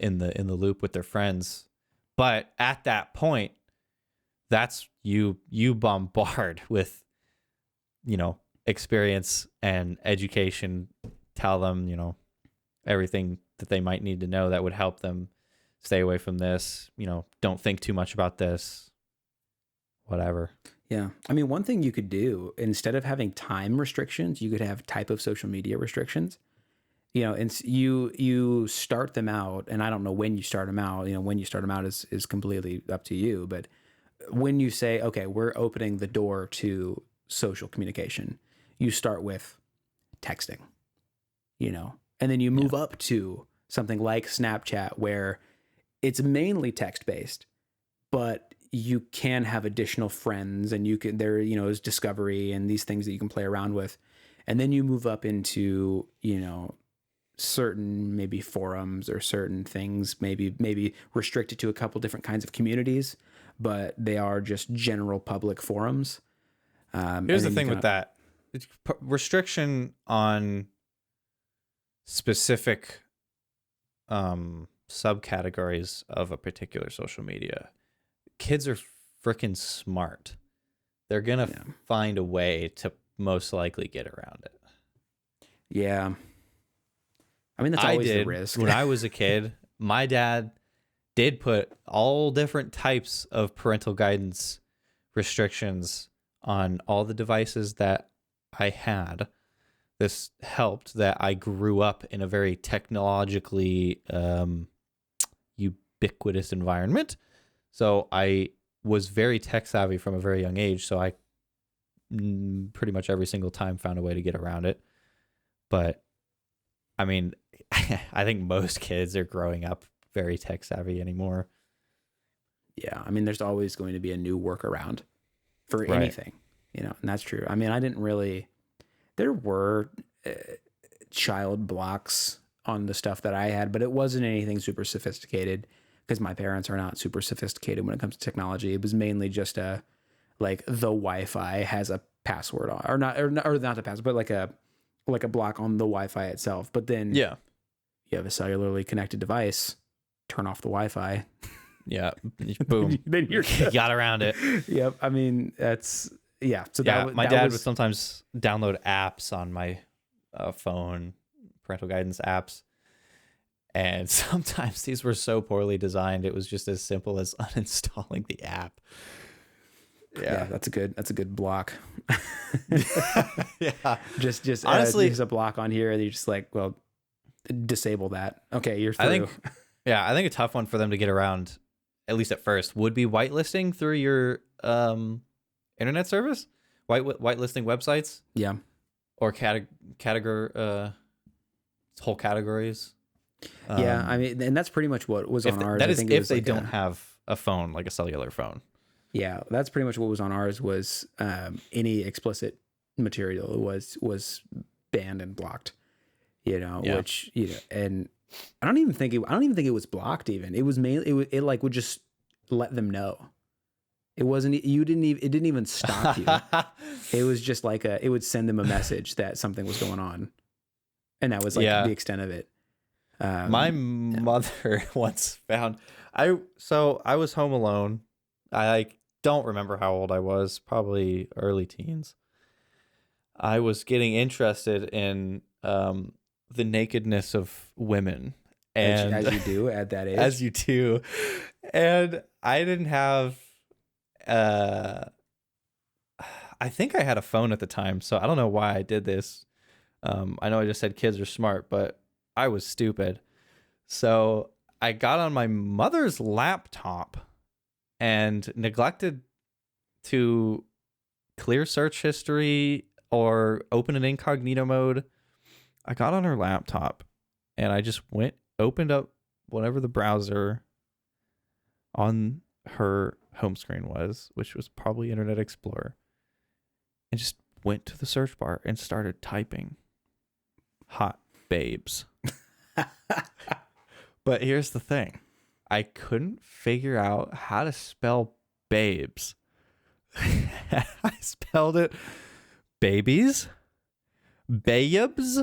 in the loop with their friends. But at that point, that's you bombard with, experience and education. Tell them, everything that they might need to know that would help them stay away from this. Don't think too much about this, whatever. Yeah. One thing you could do, instead of having time restrictions, you could have type of social media restrictions. And you start them out, and I don't know when you start them out. When you start them out is completely up to you. But when you say, okay, we're opening the door to social communication, you start with texting, and then you move up to something like Snapchat, where it's mainly text based, but you can have additional friends, and there is discovery and these things that you can play around with. And then you move up into, certain maybe forums or certain things, maybe restricted to a couple different kinds of communities, but they are just general public forums. Here's the thing with that. Restriction on specific subcategories of a particular social media. Kids are freaking smart. They're going to find a way to most likely get around it. Yeah. That's always the risk. When I was a kid, my dad did put all different types of parental guidance restrictions on all the devices that I had. This helped that I grew up in a very technologically ubiquitous environment. So I was very tech savvy from a very young age. So I pretty much every single time found a way to get around it. But I think most kids are growing up very tech savvy anymore. Yeah. There's always going to be a new workaround for anything, and that's true. There were child blocks on the stuff that I had, but it wasn't anything super sophisticated because my parents are not super sophisticated when it comes to technology. It was mainly just the Wi-Fi has a password on, or not the password, but like a block on the Wi-Fi itself. But then you have a cellularly connected device, turn off the Wi-Fi. Yeah. Boom. Then you got around it. Yep. yeah. So Yeah, that my that dad was would sometimes download apps on my phone, parental guidance apps. And sometimes these were so poorly designed, it was just as simple as uninstalling the app. yeah. That's a good block. Yeah. Just Honestly, there's a block on here, and you're just like, well, disable that. Okay, you're through. I think a tough one for them to get around, at least at first, would be whitelisting through your internet service, whitelisting websites Yeah. or category whole categories. Yeah, I mean, and that's pretty much what was on ours. That I is think it if was they like don't have a phone, like a cellular phone. Yeah, that's pretty much what was on ours. Was any explicit material was banned and blocked. You know, Yeah. which and I don't even think it was blocked. Even it was mainly it like would just let them know. It wasn't it didn't even stop you. It was just like it would send them a message that something was going on, and that was like the extent of it. My mother once found I was home alone. I don't remember how old I was, probably early teens. I was getting interested in the nakedness of women, and as you do at that age, as you do, and I didn't have. I think I had a phone at the time, so I don't know why I did this. I know I just said kids are smart, but I was stupid. So I got on my mother's laptop and neglected to clear search history or open an incognito mode. I got on her laptop and I just opened up whatever the browser on her home screen was, which was probably Internet Explorer, and just went to the search bar and started typing hot babes. But here's the thing. I couldn't figure out how to spell babes. I spelled it babies, babes,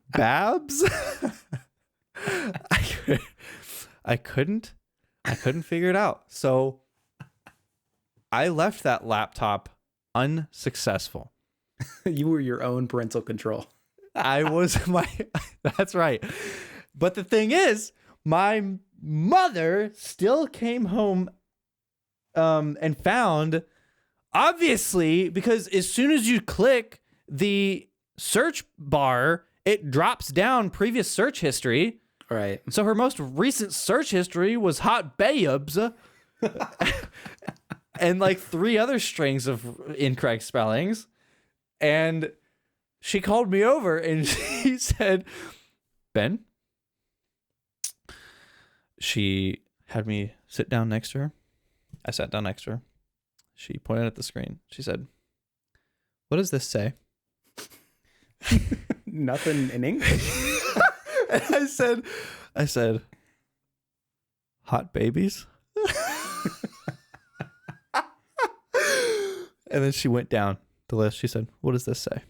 babs. I couldn't figure it out. So I left that laptop unsuccessful. You were your own parental control. That's right. But the thing is, my mother still came home and found, obviously, because as soon as you click the search bar, it drops down previous search history. Right. So her most recent search history was hot babes and like 3 other strings of incorrect spellings. And she called me over and she said, Ben, she had me sit down next to her. I sat down next to her. She pointed at the screen. She said, "What does this say?" Nothing in English. And I said, hot babies. And then she went down the list. She said, "What does this say?"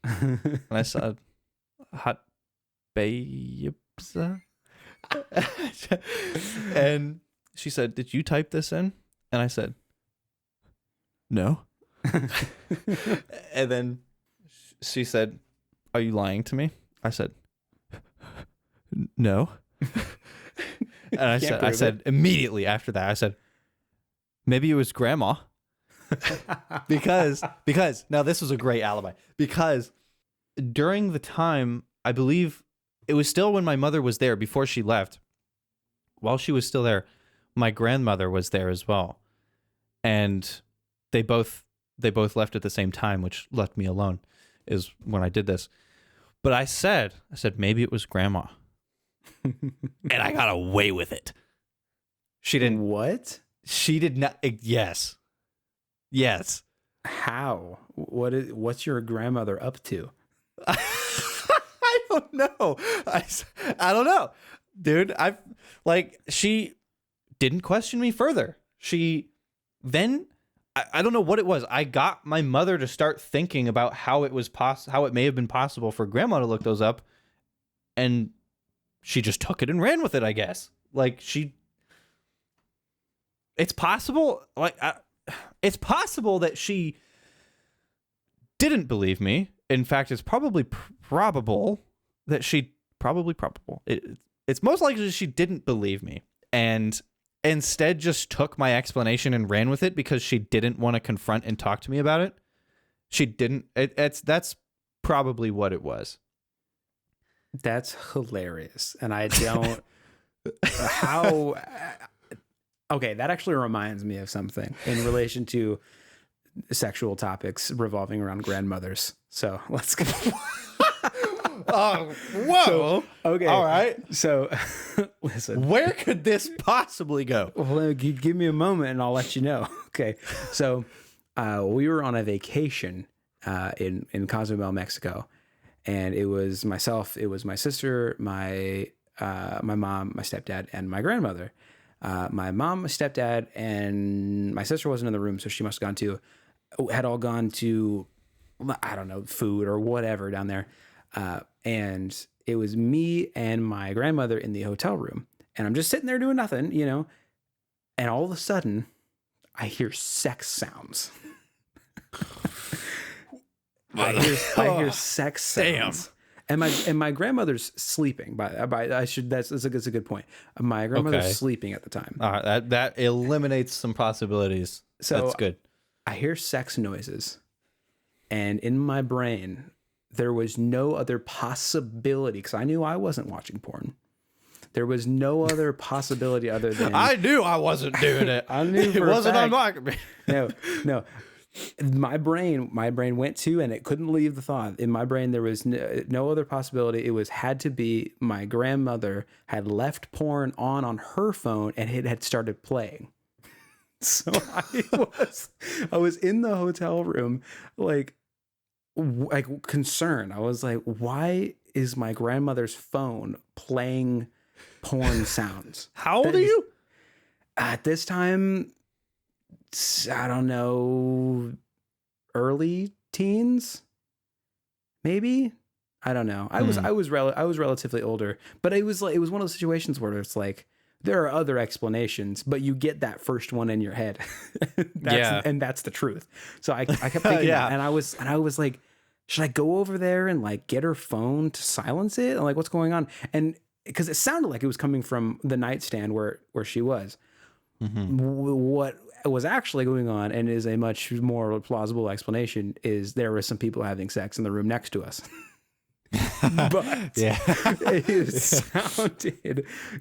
And I said, hot babes. And she said, "Did you type this in?" And I said, "No." And then she said, "Are you lying to me?" I said, "No." And I said immediately after that, I said, "Maybe it was grandma." because now this was a great alibi, because during the time, I believe it was still when my mother was there before she left, while she was still there, my grandmother was there as well. And they both left at the same time, which left me alone is when I did this. But I said maybe it was grandma. And I got away with it. She didn't. What? She did not. Yes. Yes. How? What's your grandmother up to? I don't know. I don't know, dude. She didn't question me further. She then, I don't know what it was. I got my mother to start thinking about how it may have been possible for grandma to look those up, and she just took it and ran with it, I guess. It's possible. it's possible that she didn't believe me. In fact, it's probably probable that it's most likely that she didn't believe me and instead just took my explanation and ran with it because she didn't want to confront and talk to me about it. She didn't. That's probably what it was. That's hilarious. And I don't how okay, that actually reminds me of something in relation to sexual topics revolving around grandmothers. So let's go. Oh, whoa. So, okay. All right. So listen. Where could this possibly go? Well, give me a moment and I'll let you know. Okay. So we were on a vacation in Cozumel, Mexico. And it was myself, it was my sister, my mom, my stepdad, and my grandmother. My mom, my stepdad, and my sister wasn't in the room, so she must have had all gone to, I don't know, food or whatever down there. And it was me and my grandmother in the hotel room. And I'm just sitting there doing nothing, you know. And all of a sudden, I hear sex sounds. I hear sex sounds. Damn. And my grandmother's sleeping. That's a good point. My grandmother's sleeping at the time. That eliminates some possibilities. So that's good. I hear sex noises, and in my brain, there was no other possibility because I knew I wasn't watching porn. There was no other possibility other than I knew I wasn't doing it. I knew it wasn't on my. No. My brain went to, and it couldn't leave the thought. In my brain, there was no other possibility. It had to be my grandmother had left porn on her phone, and it had started playing. So I was in the hotel room, like concerned. I was like, why is my grandmother's phone playing porn sounds? How old are you? At this time, I don't know, early teens, maybe. I don't know. I was relatively older, but it was one of those situations where it's like there are other explanations, but you get that first one in your head. And that's the truth. So I kept thinking that, and I was like, should I go over there and like get her phone to silence it? And like, what's going on? And because it sounded like it was coming from the nightstand where she was. Mm-hmm. What was actually going on, and is a much more plausible explanation, is there were some people having sex in the room next to us. But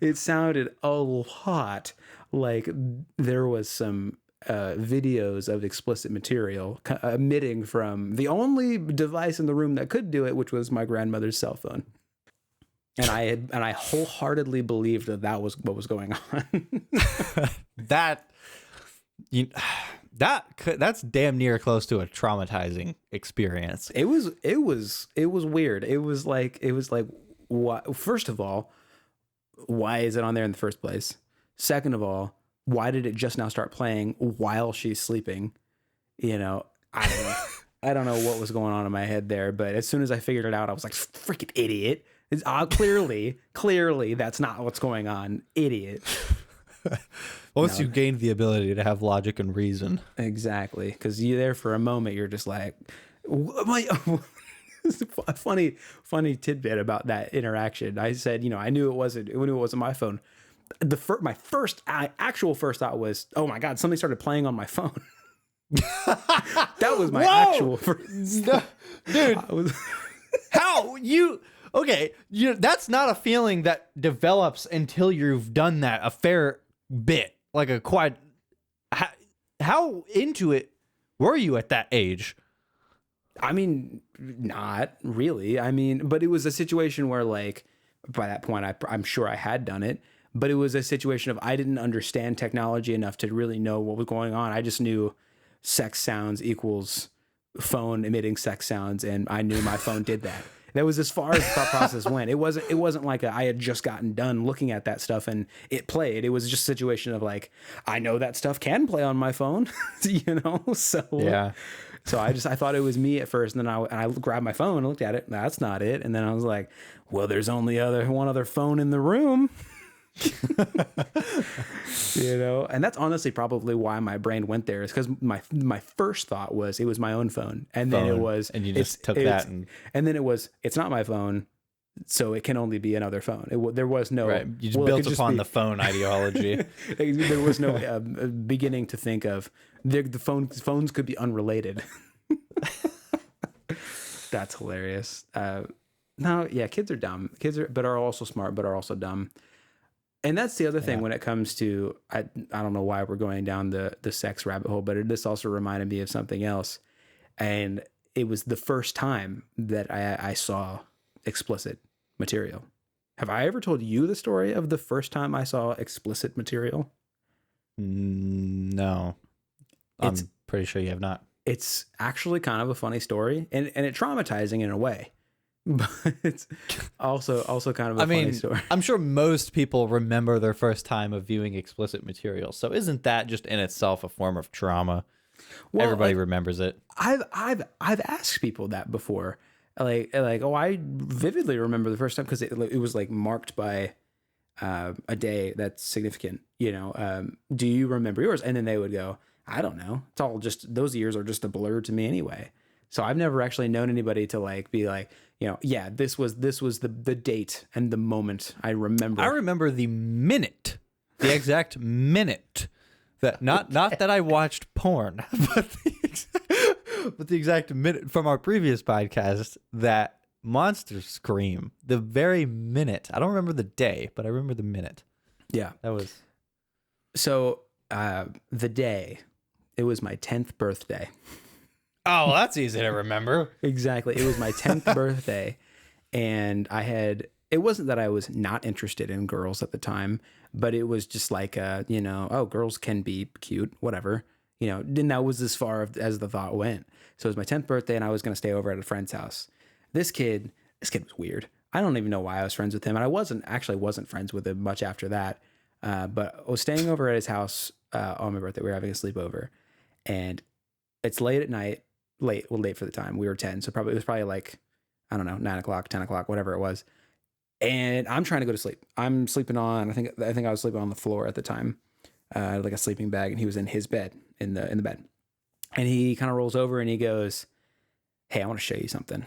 it sounded a lot like there was some videos of explicit material emitting from the only device in the room that could do it, which was my grandmother's cell phone. And I wholeheartedly believed that was what was going on. That's damn near close to a traumatizing experience. It was weird. It was like, what? First of all, why is it on there in the first place? Second of all, why did it just now start playing while she's sleeping? You know, I don't know. I don't know what was going on in my head there, but as soon as I figured it out, I was like, freaking idiot. It's clearly that's not what's going on. Idiot. Once you gain the ability to have logic and reason. Exactly. Because you're there for a moment, you're just like, a funny tidbit about that interaction. I said, I knew it wasn't my phone. My first actual thought was, oh my God, something started playing on my phone. That was my actual first. Dude, how you... Okay, that's not a feeling that develops until you've done that a fair bit, like a quite. How into it were you at that age? I mean, not really. I mean, but it was a situation where, like, by that point, I'm sure I had done it, but it was a situation of I didn't understand technology enough to really know what was going on. I just knew sex sounds equals phone emitting sex sounds, and I knew my phone did that. That was as far as the thought process went. It wasn't like I had just gotten done looking at that stuff and it played. It was just a situation of like, I know that stuff can play on my phone, So yeah. So I thought it was me at first, and then I grabbed my phone and looked at it. That's not it. And then I was like, well, there's only one other phone in the room. You know, and that's honestly probably why my brain went there, is because my first thought was it was my own phone, and then it was, and you just took that, and then it was, it's not my phone, so it can only be another phone. There was no, right. You just built upon the phone ideology. There was no beginning to think of the phones could be unrelated. That's hilarious. No, yeah, kids are dumb. But are also smart, but are also dumb. And that's the other thing when it comes to, I don't know why we're going down the sex rabbit hole, but this also reminded me of something else. And it was the first time that I saw explicit material. Have I ever told you the story of the first time I saw explicit material? No. I'm pretty sure you have not. It's actually kind of a funny story, and it's traumatizing in a way. But it's also kind of a funny story. I'm sure most people remember their first time of viewing explicit material. So isn't that just in itself a form of trauma? Well, everybody remembers it. I've asked people that before. Like, oh, I vividly remember the first time, because it was like marked by a day that's significant. You know, do you remember yours? And then they would go, I don't know. It's all just, those years are just a blur to me anyway. So I've never actually known anybody to like be like, you know, yeah, this was the date and the moment I remember. I remember the minute, the exact minute that not that I watched porn, but the exact minute from our previous podcast that monsters scream. The very minute. I don't remember the day, but I remember the minute. Yeah, that was. So the day, it was my 10th birthday. Oh, well, that's easy to remember. Exactly. It was my 10th birthday, and it wasn't that I was not interested in girls at the time, but it was just like, you know, oh, girls can be cute, whatever, you know, and that was as far as the thought went. So it was my 10th birthday, and I was going to stay over at a friend's house. This kid was weird. I don't even know why I was friends with him, and I wasn't friends with him much after that. But I was staying over at his house on my birthday. We were having a sleepover, and it's late at night. Late for the time. We were 10, so it was probably like, I don't know, 9 o'clock, 10 o'clock, whatever it was. And I'm trying to go to sleep. I'm sleeping on, I think I was sleeping on the floor at the time, like a sleeping bag, and he was in his bed, in the bed. And he kind of rolls over and he goes, hey, I want to show you something.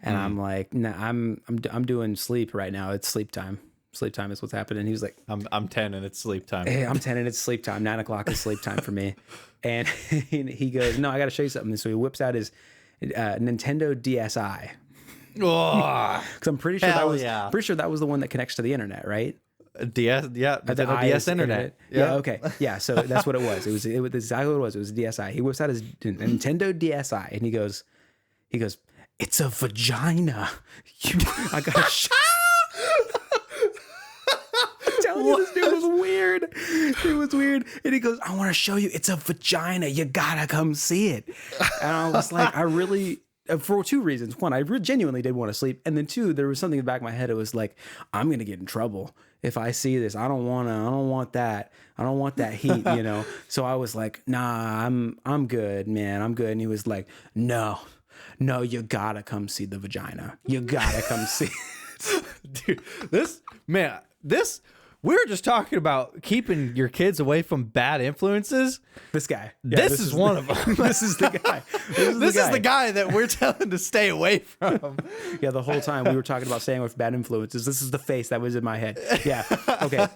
And I'm like, nah, I'm doing sleep right now. It's sleep time. Sleep time is what's happening. He was like, I'm 10 and it's sleep time. Hey, I'm 10 and it's sleep time. 9 o'clock is sleep time for me. And he goes, no, I got to show you something. So he whips out his Nintendo DSi. Oh, because I'm pretty sure that was the one that connects to the internet, right? DS, yeah, the DS internet. Yeah, okay, yeah. So that's what it was. It was exactly what it was. It was a DSi. He whips out his Nintendo DSi and he goes, it's a vagina. I got. This dude was weird. It was weird. And he goes, I want to show you. It's a vagina. You gotta come see it. And I was like, I really, for two reasons. One, I genuinely did want to sleep. And then two, there was something in the back of my head. It was like, I'm going to get in trouble if I see this. I don't want that. I don't want that heat, you know? So I was like, nah, I'm good, man. I'm good. And he was like, no, you gotta come see the vagina. You gotta come see it. Dude, this, we were just talking about keeping your kids away from bad influences. This guy. Yeah, this is one of them. This is the guy. This is the guy that we're telling to stay away from. Yeah, the whole time we were talking about staying away from bad influences. This is the face that was in my head. Yeah. Okay.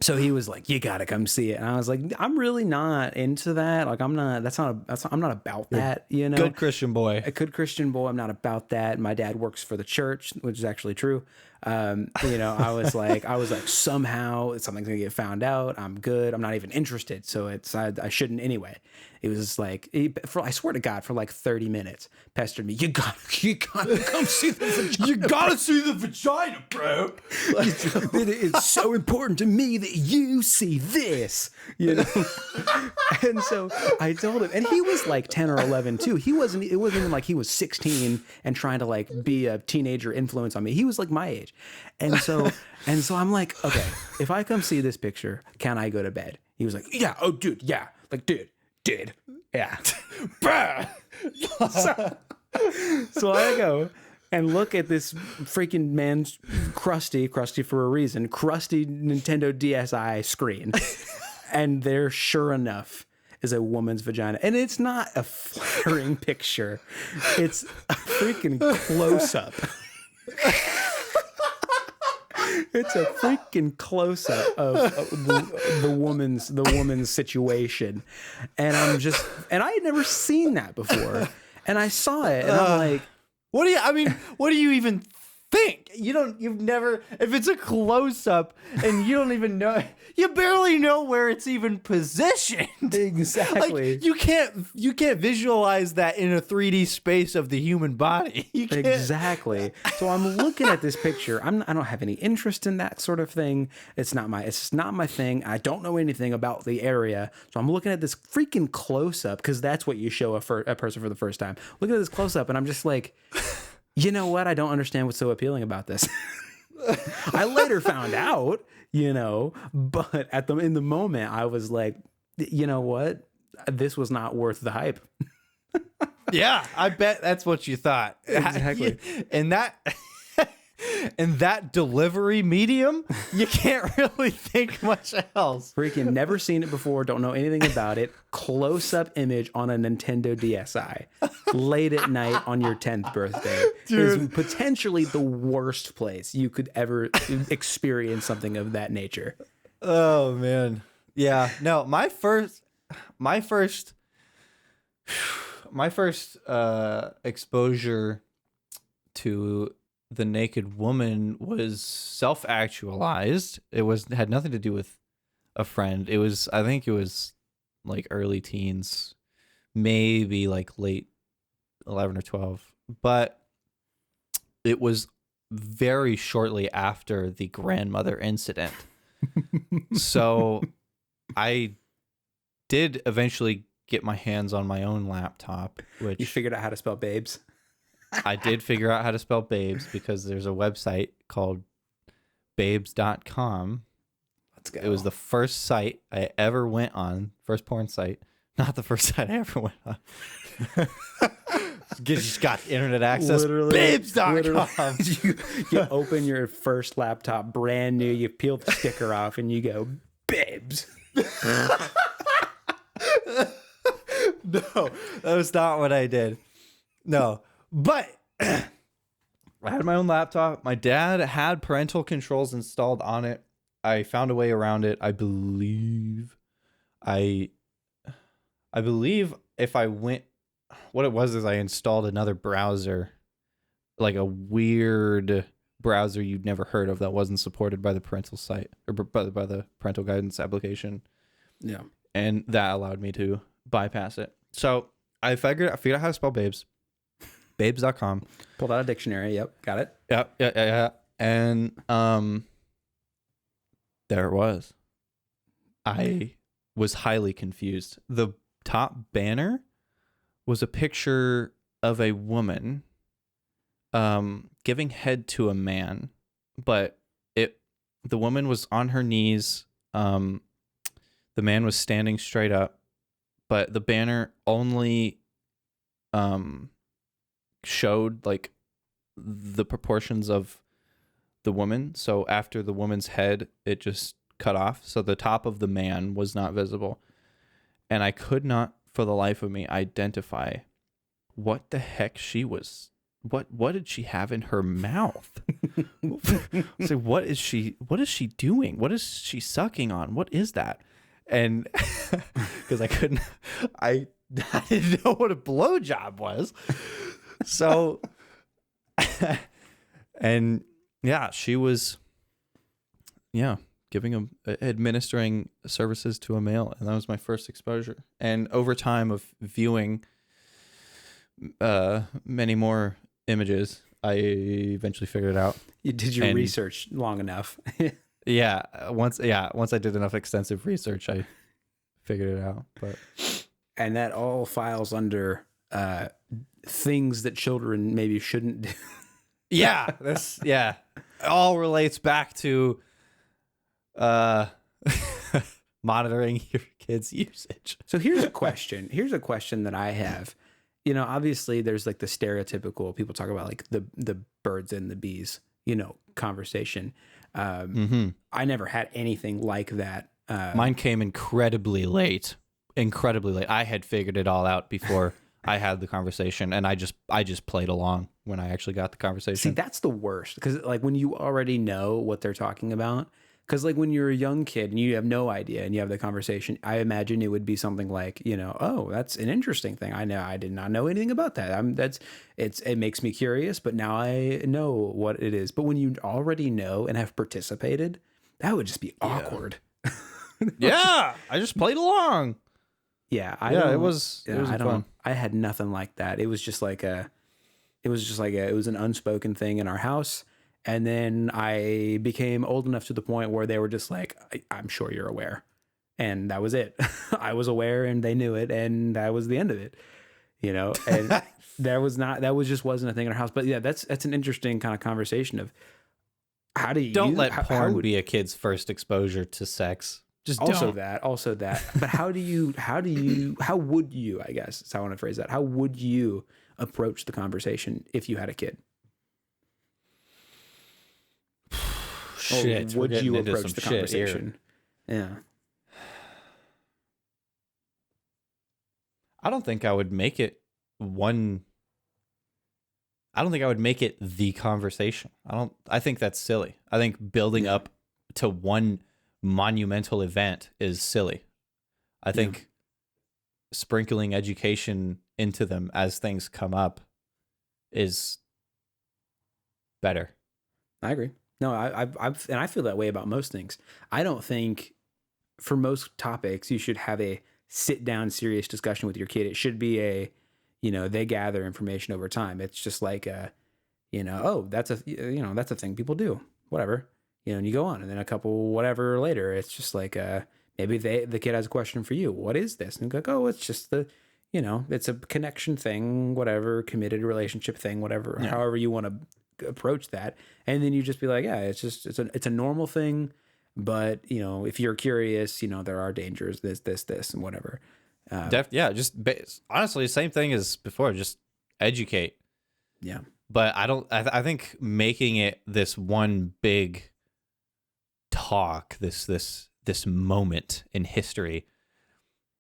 So he was like, you gotta come see it. And I was like, I'm really not into that. Like, I'm not about that, you know? Good Christian boy. A good Christian boy. I'm not about that. My dad works for the church, which is actually true. You know, I was like, somehow something's gonna get found out. I'm good. I'm not even interested. So I shouldn't anyway. It was just like, I swear to God, for like 30 minutes, pestered me. You gotta come see the vagina. You gotta see the vagina, bro. It's so important to me that you see this, you know? And so I told him, and he was like 10 or 11 too. It wasn't even like he was 16 and trying to like be a teenager influence on me. He was like my age. And so I'm like, okay, if I come see this picture, can I go to bed? He was like, yeah. Oh, dude. Yeah. Like, dude. Yeah. Bruh. So I go, and look at this freaking man's crusty for a reason, crusty Nintendo DSi screen. And there, sure enough, is a woman's vagina. And it's not a flattering picture. It's a freaking close-up. It's a freaking close-up of the woman's situation. And I had never seen that before. And I saw it and I'm like, what do you even think? You've never, if it's a close-up and you don't even know, you barely know where it's even positioned. Exactly. Like, you can't visualize that in a 3D space of the human body. You can't. Exactly. So I'm looking at this picture. I don't have any interest in that sort of thing. It's not my thing. I don't know anything about the area. So I'm looking at this freaking close-up, because that's what you show a person for the first time. Looking at this close-up and I'm just like, you know what? I don't understand what's so appealing about this. I later found out, but in the moment I was like, you know what? This was not worth the hype. Yeah, I bet that's what you thought. Exactly. And that delivery medium, you can't really think much else. Freaking never seen it before, don't know anything about it. Close-up image on a Nintendo DSi late at night on your 10th birthday is potentially the worst place you could ever experience something of that nature. Oh man. Yeah. No, my first exposure to the naked woman was self-actualized. Had nothing to do with a friend. I think it was like early teens, maybe like late 11 or 12. But it was very shortly after the grandmother incident. So I did eventually get my hands on my own laptop, which You figured out how to spell babes? I did figure out how to spell babes because there's a website called babes.com. Let's go. It was the first site I ever went on, first porn site. Not the first site I ever went on. Just got internet access. Literally, babes.com. You open your first laptop, brand new, you peel the sticker off and you go, babes. No, that was not what I did. No, but I had my own laptop. My dad had parental controls installed on it. I found a way around it. I believe if I went, what it was is I installed another browser, like a weird browser you'd never heard of that wasn't supported by the parental site or by the parental guidance application. Yeah. And that allowed me to bypass it. So I figured out how to spell babes. Babes.com. Pulled out a dictionary. Yep. Got it. Yeah. And there it was. I was highly confused. The top banner was a picture of a woman giving head to a man, but the woman was on her knees. The man was standing straight up, but the banner only showed like the proportions of the woman. So after the woman's head, it just cut off. So the top of the man was not visible. And I could not for the life of me identify what the heck she was. What did she have in her mouth? So what is she doing? What is she sucking on? What is that? And because I didn't know what a blowjob was. So, and yeah, she was, administering services to a male. And that was my first exposure. And over time of viewing many more images, I eventually figured it out. You did your research long enough. Once I did enough extensive research, I figured it out. And that all files under things that children maybe shouldn't do. It all relates back to monitoring your kids' usage. So here's a question that I have you know, obviously there's like the stereotypical people talk about like the birds and the bees, you know, conversation. I never had anything like that. Mine came incredibly late. Incredibly late. I had figured it all out before I had the conversation, and I just played along when I actually got the conversation. See, that's the worst because like when you already know what they're talking about. Because like when you're a young kid and you have no idea and you have the conversation, I imagine it would be something like, you know, oh, that's an interesting thing. I did not know anything about that. It makes me curious, but now I know what it is. But when you already know and have participated, that would just be awkward. Yeah, I just played along. Yeah, it was fun. I had nothing like that. It was an unspoken thing in our house. And then I became old enough to the point where they were just like, I'm sure you're aware. And that was it. I was aware and they knew it. And that was the end of it, you know, and that just wasn't a thing in our house. But yeah, that's an interesting kind of conversation of how do you don't let porn be a kid's first exposure to sex. Just also don't. that. But how would you, I guess is how I want to phrase that. How would you approach the conversation if you had a kid? Shit, would you approach the conversation? Yeah. I don't think I would make it the conversation. I think that's silly. I think building up to one monumental event is silly. I think sprinkling education into them as things come up is better. I agree. No, I feel that way about most things. I don't think for most topics you should have a sit down serious discussion with your kid. It should be they gather information over time. It's just like that's a thing people do. Whatever. And you go on, and then a couple whatever later, it's just like maybe the kid has a question for you. What is this? And you go, oh, it's just it's a connection thing, whatever, committed relationship thing, whatever, however you want to approach that. And then you just be like, yeah, it's a normal thing, but if you're curious, there are dangers, this and whatever. Honestly, same thing as before, just educate. Yeah. But I think making it this one big talk, this moment in history,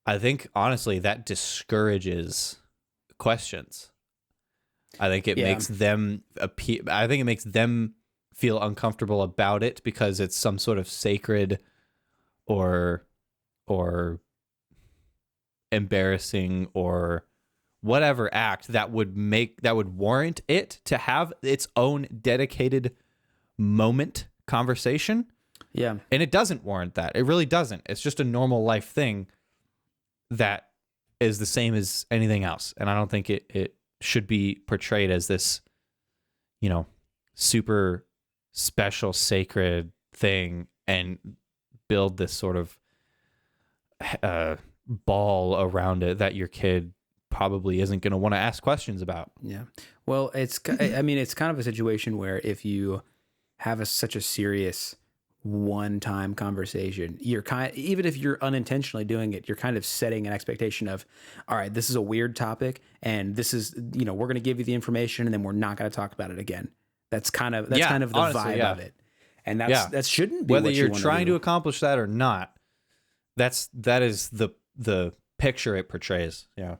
I think honestly that discourages questions. I think it makes them feel uncomfortable about it because it's some sort of sacred or embarrassing or whatever act that would warrant it to have its own dedicated moment conversation. Yeah. And it doesn't warrant that. It really doesn't. It's just a normal life thing that is the same as anything else. And I don't think it should be portrayed as this, super special, sacred thing and build this sort of ball around it that your kid probably isn't going to want to ask questions about. Yeah. Well, it's kind of a situation where if you have such a serious one-time conversation, even if you're unintentionally doing it, you're kind of setting an expectation of, all right, this is a weird topic and this is, we're going to give you the information and then we're not going to talk about it again. That's kind of the honestly, vibe of it. And that shouldn't be whether what you're trying to accomplish that or not. That is the picture it portrays. Yeah.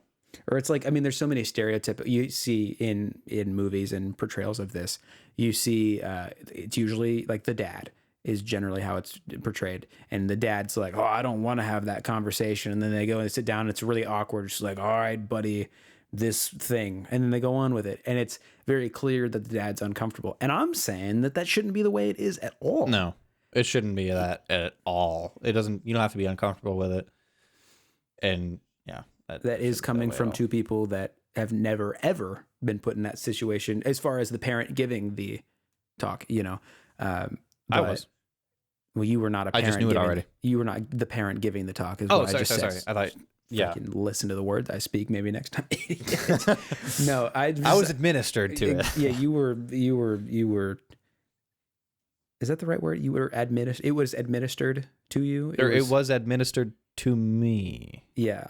Or it's like, there's so many stereotypes you see in movies and portrayals of this. You see, it's usually like the dad is generally how it's portrayed. And the dad's like, oh, I don't want to have that conversation. And then they go and sit down and it's really awkward. It's like, all right, buddy, this thing. And then they go on with it. And it's very clear that the dad's uncomfortable. And I'm saying that shouldn't be the way it is at all. No, it shouldn't be that at all. You don't have to be uncomfortable with it. And yeah. That is coming from two people that have never, ever been put in that situation as far as the parent giving the talk, I was. Well, you were not a parent. I just knew it already. You were not the parent giving the talk. Sorry. I thought, yeah. Listen to the words I speak maybe next time. No, I was administered to it. Yeah, you were. Is that the right word? You were administered. It was administered to you. It was administered to me. Yeah.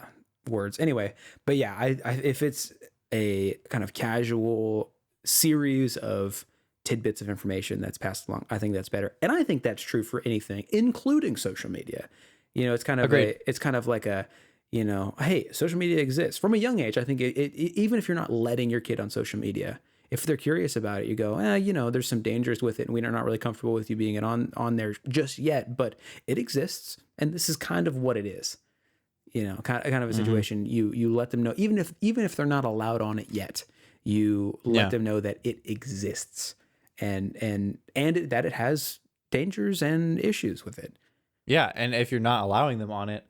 Words anyway, but yeah, if it's a kind of casual series of tidbits of information that's passed along. I think that's better. And I think that's true for anything, including social media. It's kind of it's kind of like a, hey, social media exists from a young age. I think even if you're not letting your kid on social media, if they're curious about it, you go, there's some dangers with it, and we're not really comfortable with you being on there just yet, but it exists, and this is kind of what it is. Kind of a situation. You let them know, even if they're not allowed on it yet, you let them know that it exists, and that it has dangers and issues with it. Yeah, and if you're not allowing them on it,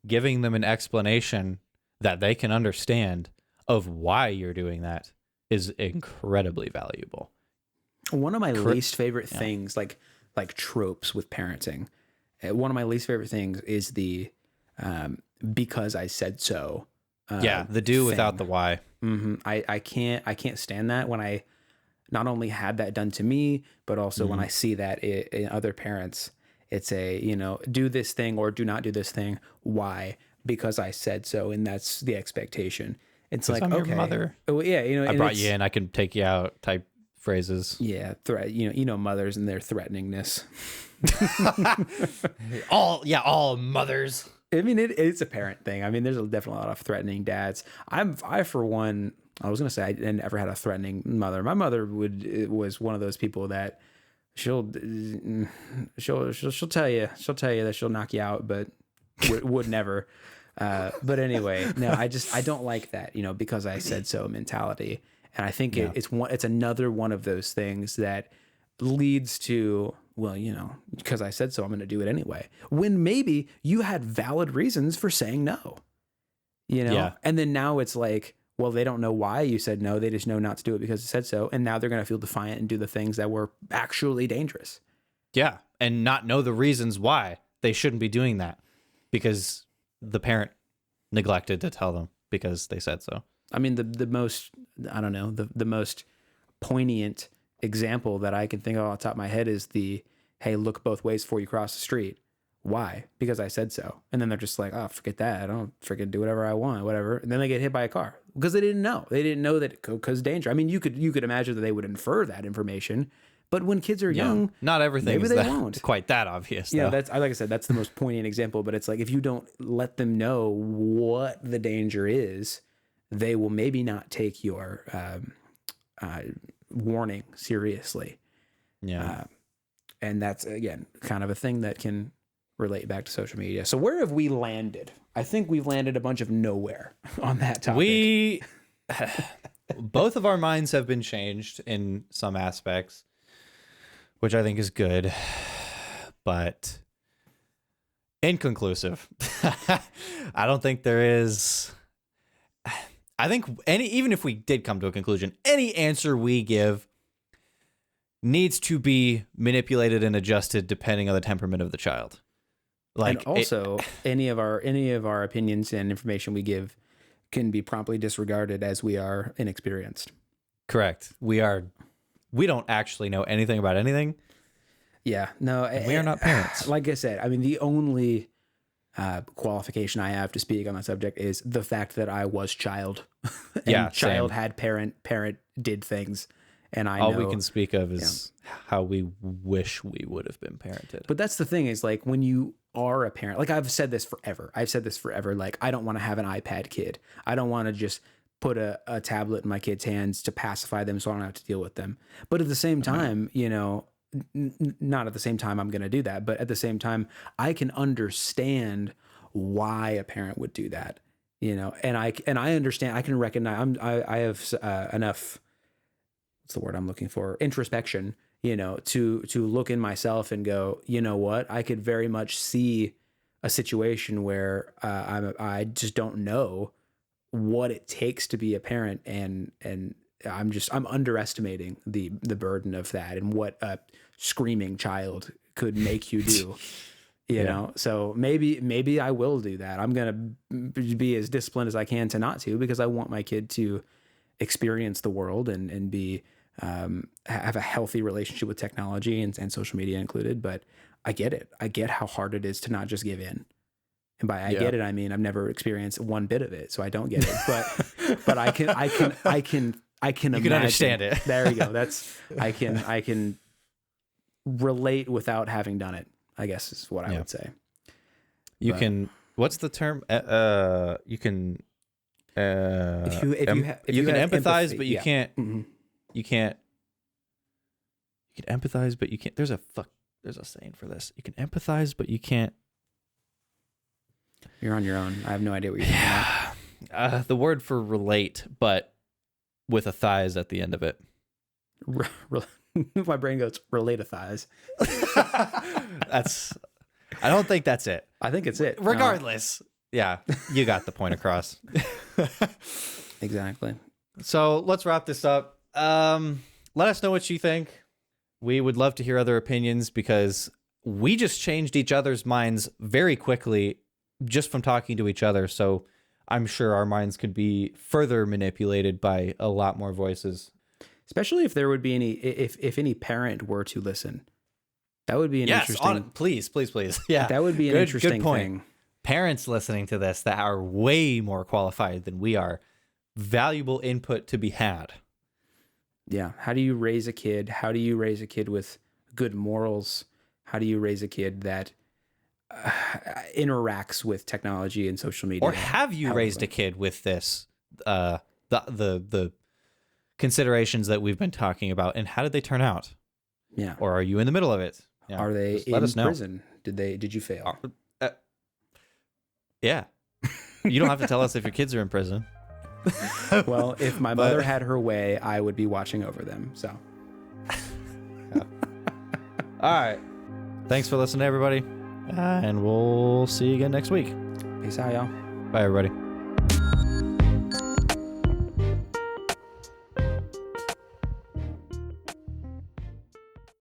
giving them an explanation that they can understand of why you're doing that is incredibly valuable. One of my least favorite things, like tropes with parenting, one of my least favorite things is the because I said so. The do thing. Without the why. Mm-hmm. I can't stand that when I not only had that done to me, but also when I see that in other parents. It's a, do this thing or do not do this thing. Why? Because I said so, and that's the expectation. It's like, I'm okay, your mother. Well, yeah, I brought you in. I can take you out. Type phrases. Yeah, mothers and their threateningness. all mothers. I mean, it's a parent thing. I mean, there's definitely a lot of threatening dads. I for one, I was gonna say I never had a threatening mother. My mother was one of those people that she'll tell you that she'll knock you out, but would never. But anyway, no, I don't like that, because I said so mentality. And I think it's another one of those things that leads to, well, because I said so, I'm going to do it anyway. When maybe you had valid reasons for saying no, and then now it's like, well, they don't know why you said no. They just know not to do it because it said so. And now they're going to feel defiant and do the things that were actually dangerous. Yeah. And not know the reasons why they shouldn't be doing that because the parent neglected to tell them because they said so. I mean, the most, I don't know, the most poignant example that I can think of off the top of my head is hey, look both ways before you cross the street. Why? Because I said so. And then they're just like, oh, forget that. I don't freaking do whatever I want, whatever. And then they get hit by a car because they didn't know. They didn't know that it could cause danger. I mean, you could imagine that they would infer that information, but when kids are young, not everything maybe is they won't. Quite that obvious. Yeah, that's like I said, that's the most poignant example. But it's like if you don't let them know what the danger is, they will maybe not take your warning seriously. Yeah, and that's again kind of a thing that can relate back to social media. So where have we landed? I think we've landed a bunch of nowhere on that topic. Both of our minds have been changed in some aspects, which I think is good, but inconclusive. I don't think there is. I think even if we did come to a conclusion, any answer we give needs to be manipulated and adjusted depending on the temperament of the child. And also, any of our opinions and information we give can be promptly disregarded as we are inexperienced. Correct. We don't actually know anything about anything. Yeah. No. And we are not parents. Like I said, I mean, the only qualification I have to speak on that subject is the fact that I was child. And child had parent did things. And all we can speak of is how we wish we would have been parented. But that's the thing is like when you are a parent, like I've said this forever. Like I don't want to have an iPad kid. I don't want to just put a tablet in my kids' hands to pacify them so I don't have to deal with them. But at the same time, not at the same time I'm going to do that, but at the same time, I can understand why a parent would do that, and I understand, I can recognize I have enough, what's the word I'm looking for? Introspection, to look in myself and go, you know what? I could very much see a situation where I just don't know what it takes to be a parent, and I'm underestimating the burden of that and what a screaming child could make you do. You know, so maybe I will do that. I'm going to be as disciplined as I can to not to, because I want my kid to experience the world and be, have a healthy relationship with technology and social media included. But I get it. I get how hard it is to not just give in And by I Yeah. get it, I mean I've never experienced one bit of it, so I don't get it. But I can You can imagine. understand it. There you go. I can relate without having done it, I guess is what I would say. You But- can. What's the term? You can. If you have empathize, empathy, but you yeah. can't. Mhm. You can't. You can empathize, but you can't. There's a saying for this. You can empathize, but you can't. You're on your own. I have no idea what you're talking about. The word for relate, but with a thighs at the end of it. My brain goes relatithize. That's. I don't think that's it. I think it's it. No, Regardless, yeah, you got the point across. exactly. So let's wrap this up. Let us know what you think. We would love to hear other opinions because we just changed each other's minds very quickly just from talking to each other. So I'm sure our minds could be further manipulated by a lot more voices. Especially if there would be any, if any parent were to listen, that would be an interesting. Please. Yeah, That would be an interesting thing. Parents listening to this that are way more qualified than we are, valuable input to be had. Yeah. How do you raise a kid? How do you raise a kid with good morals? How do you raise a kid that interacts with technology and social media? Or have you raised a kid with this, the considerations that we've been talking about, and how did they turn out? Yeah. Or are you in the middle of it? Yeah. Are they Just let in us know. prison? Did you fail? Yeah. You don't have to tell us if your kids are in prison. Well, if my mother had her way, I would be watching over them. So, All right. Thanks for listening, everybody. And we'll see you again next week. peace out, y'all. Bye, everybody.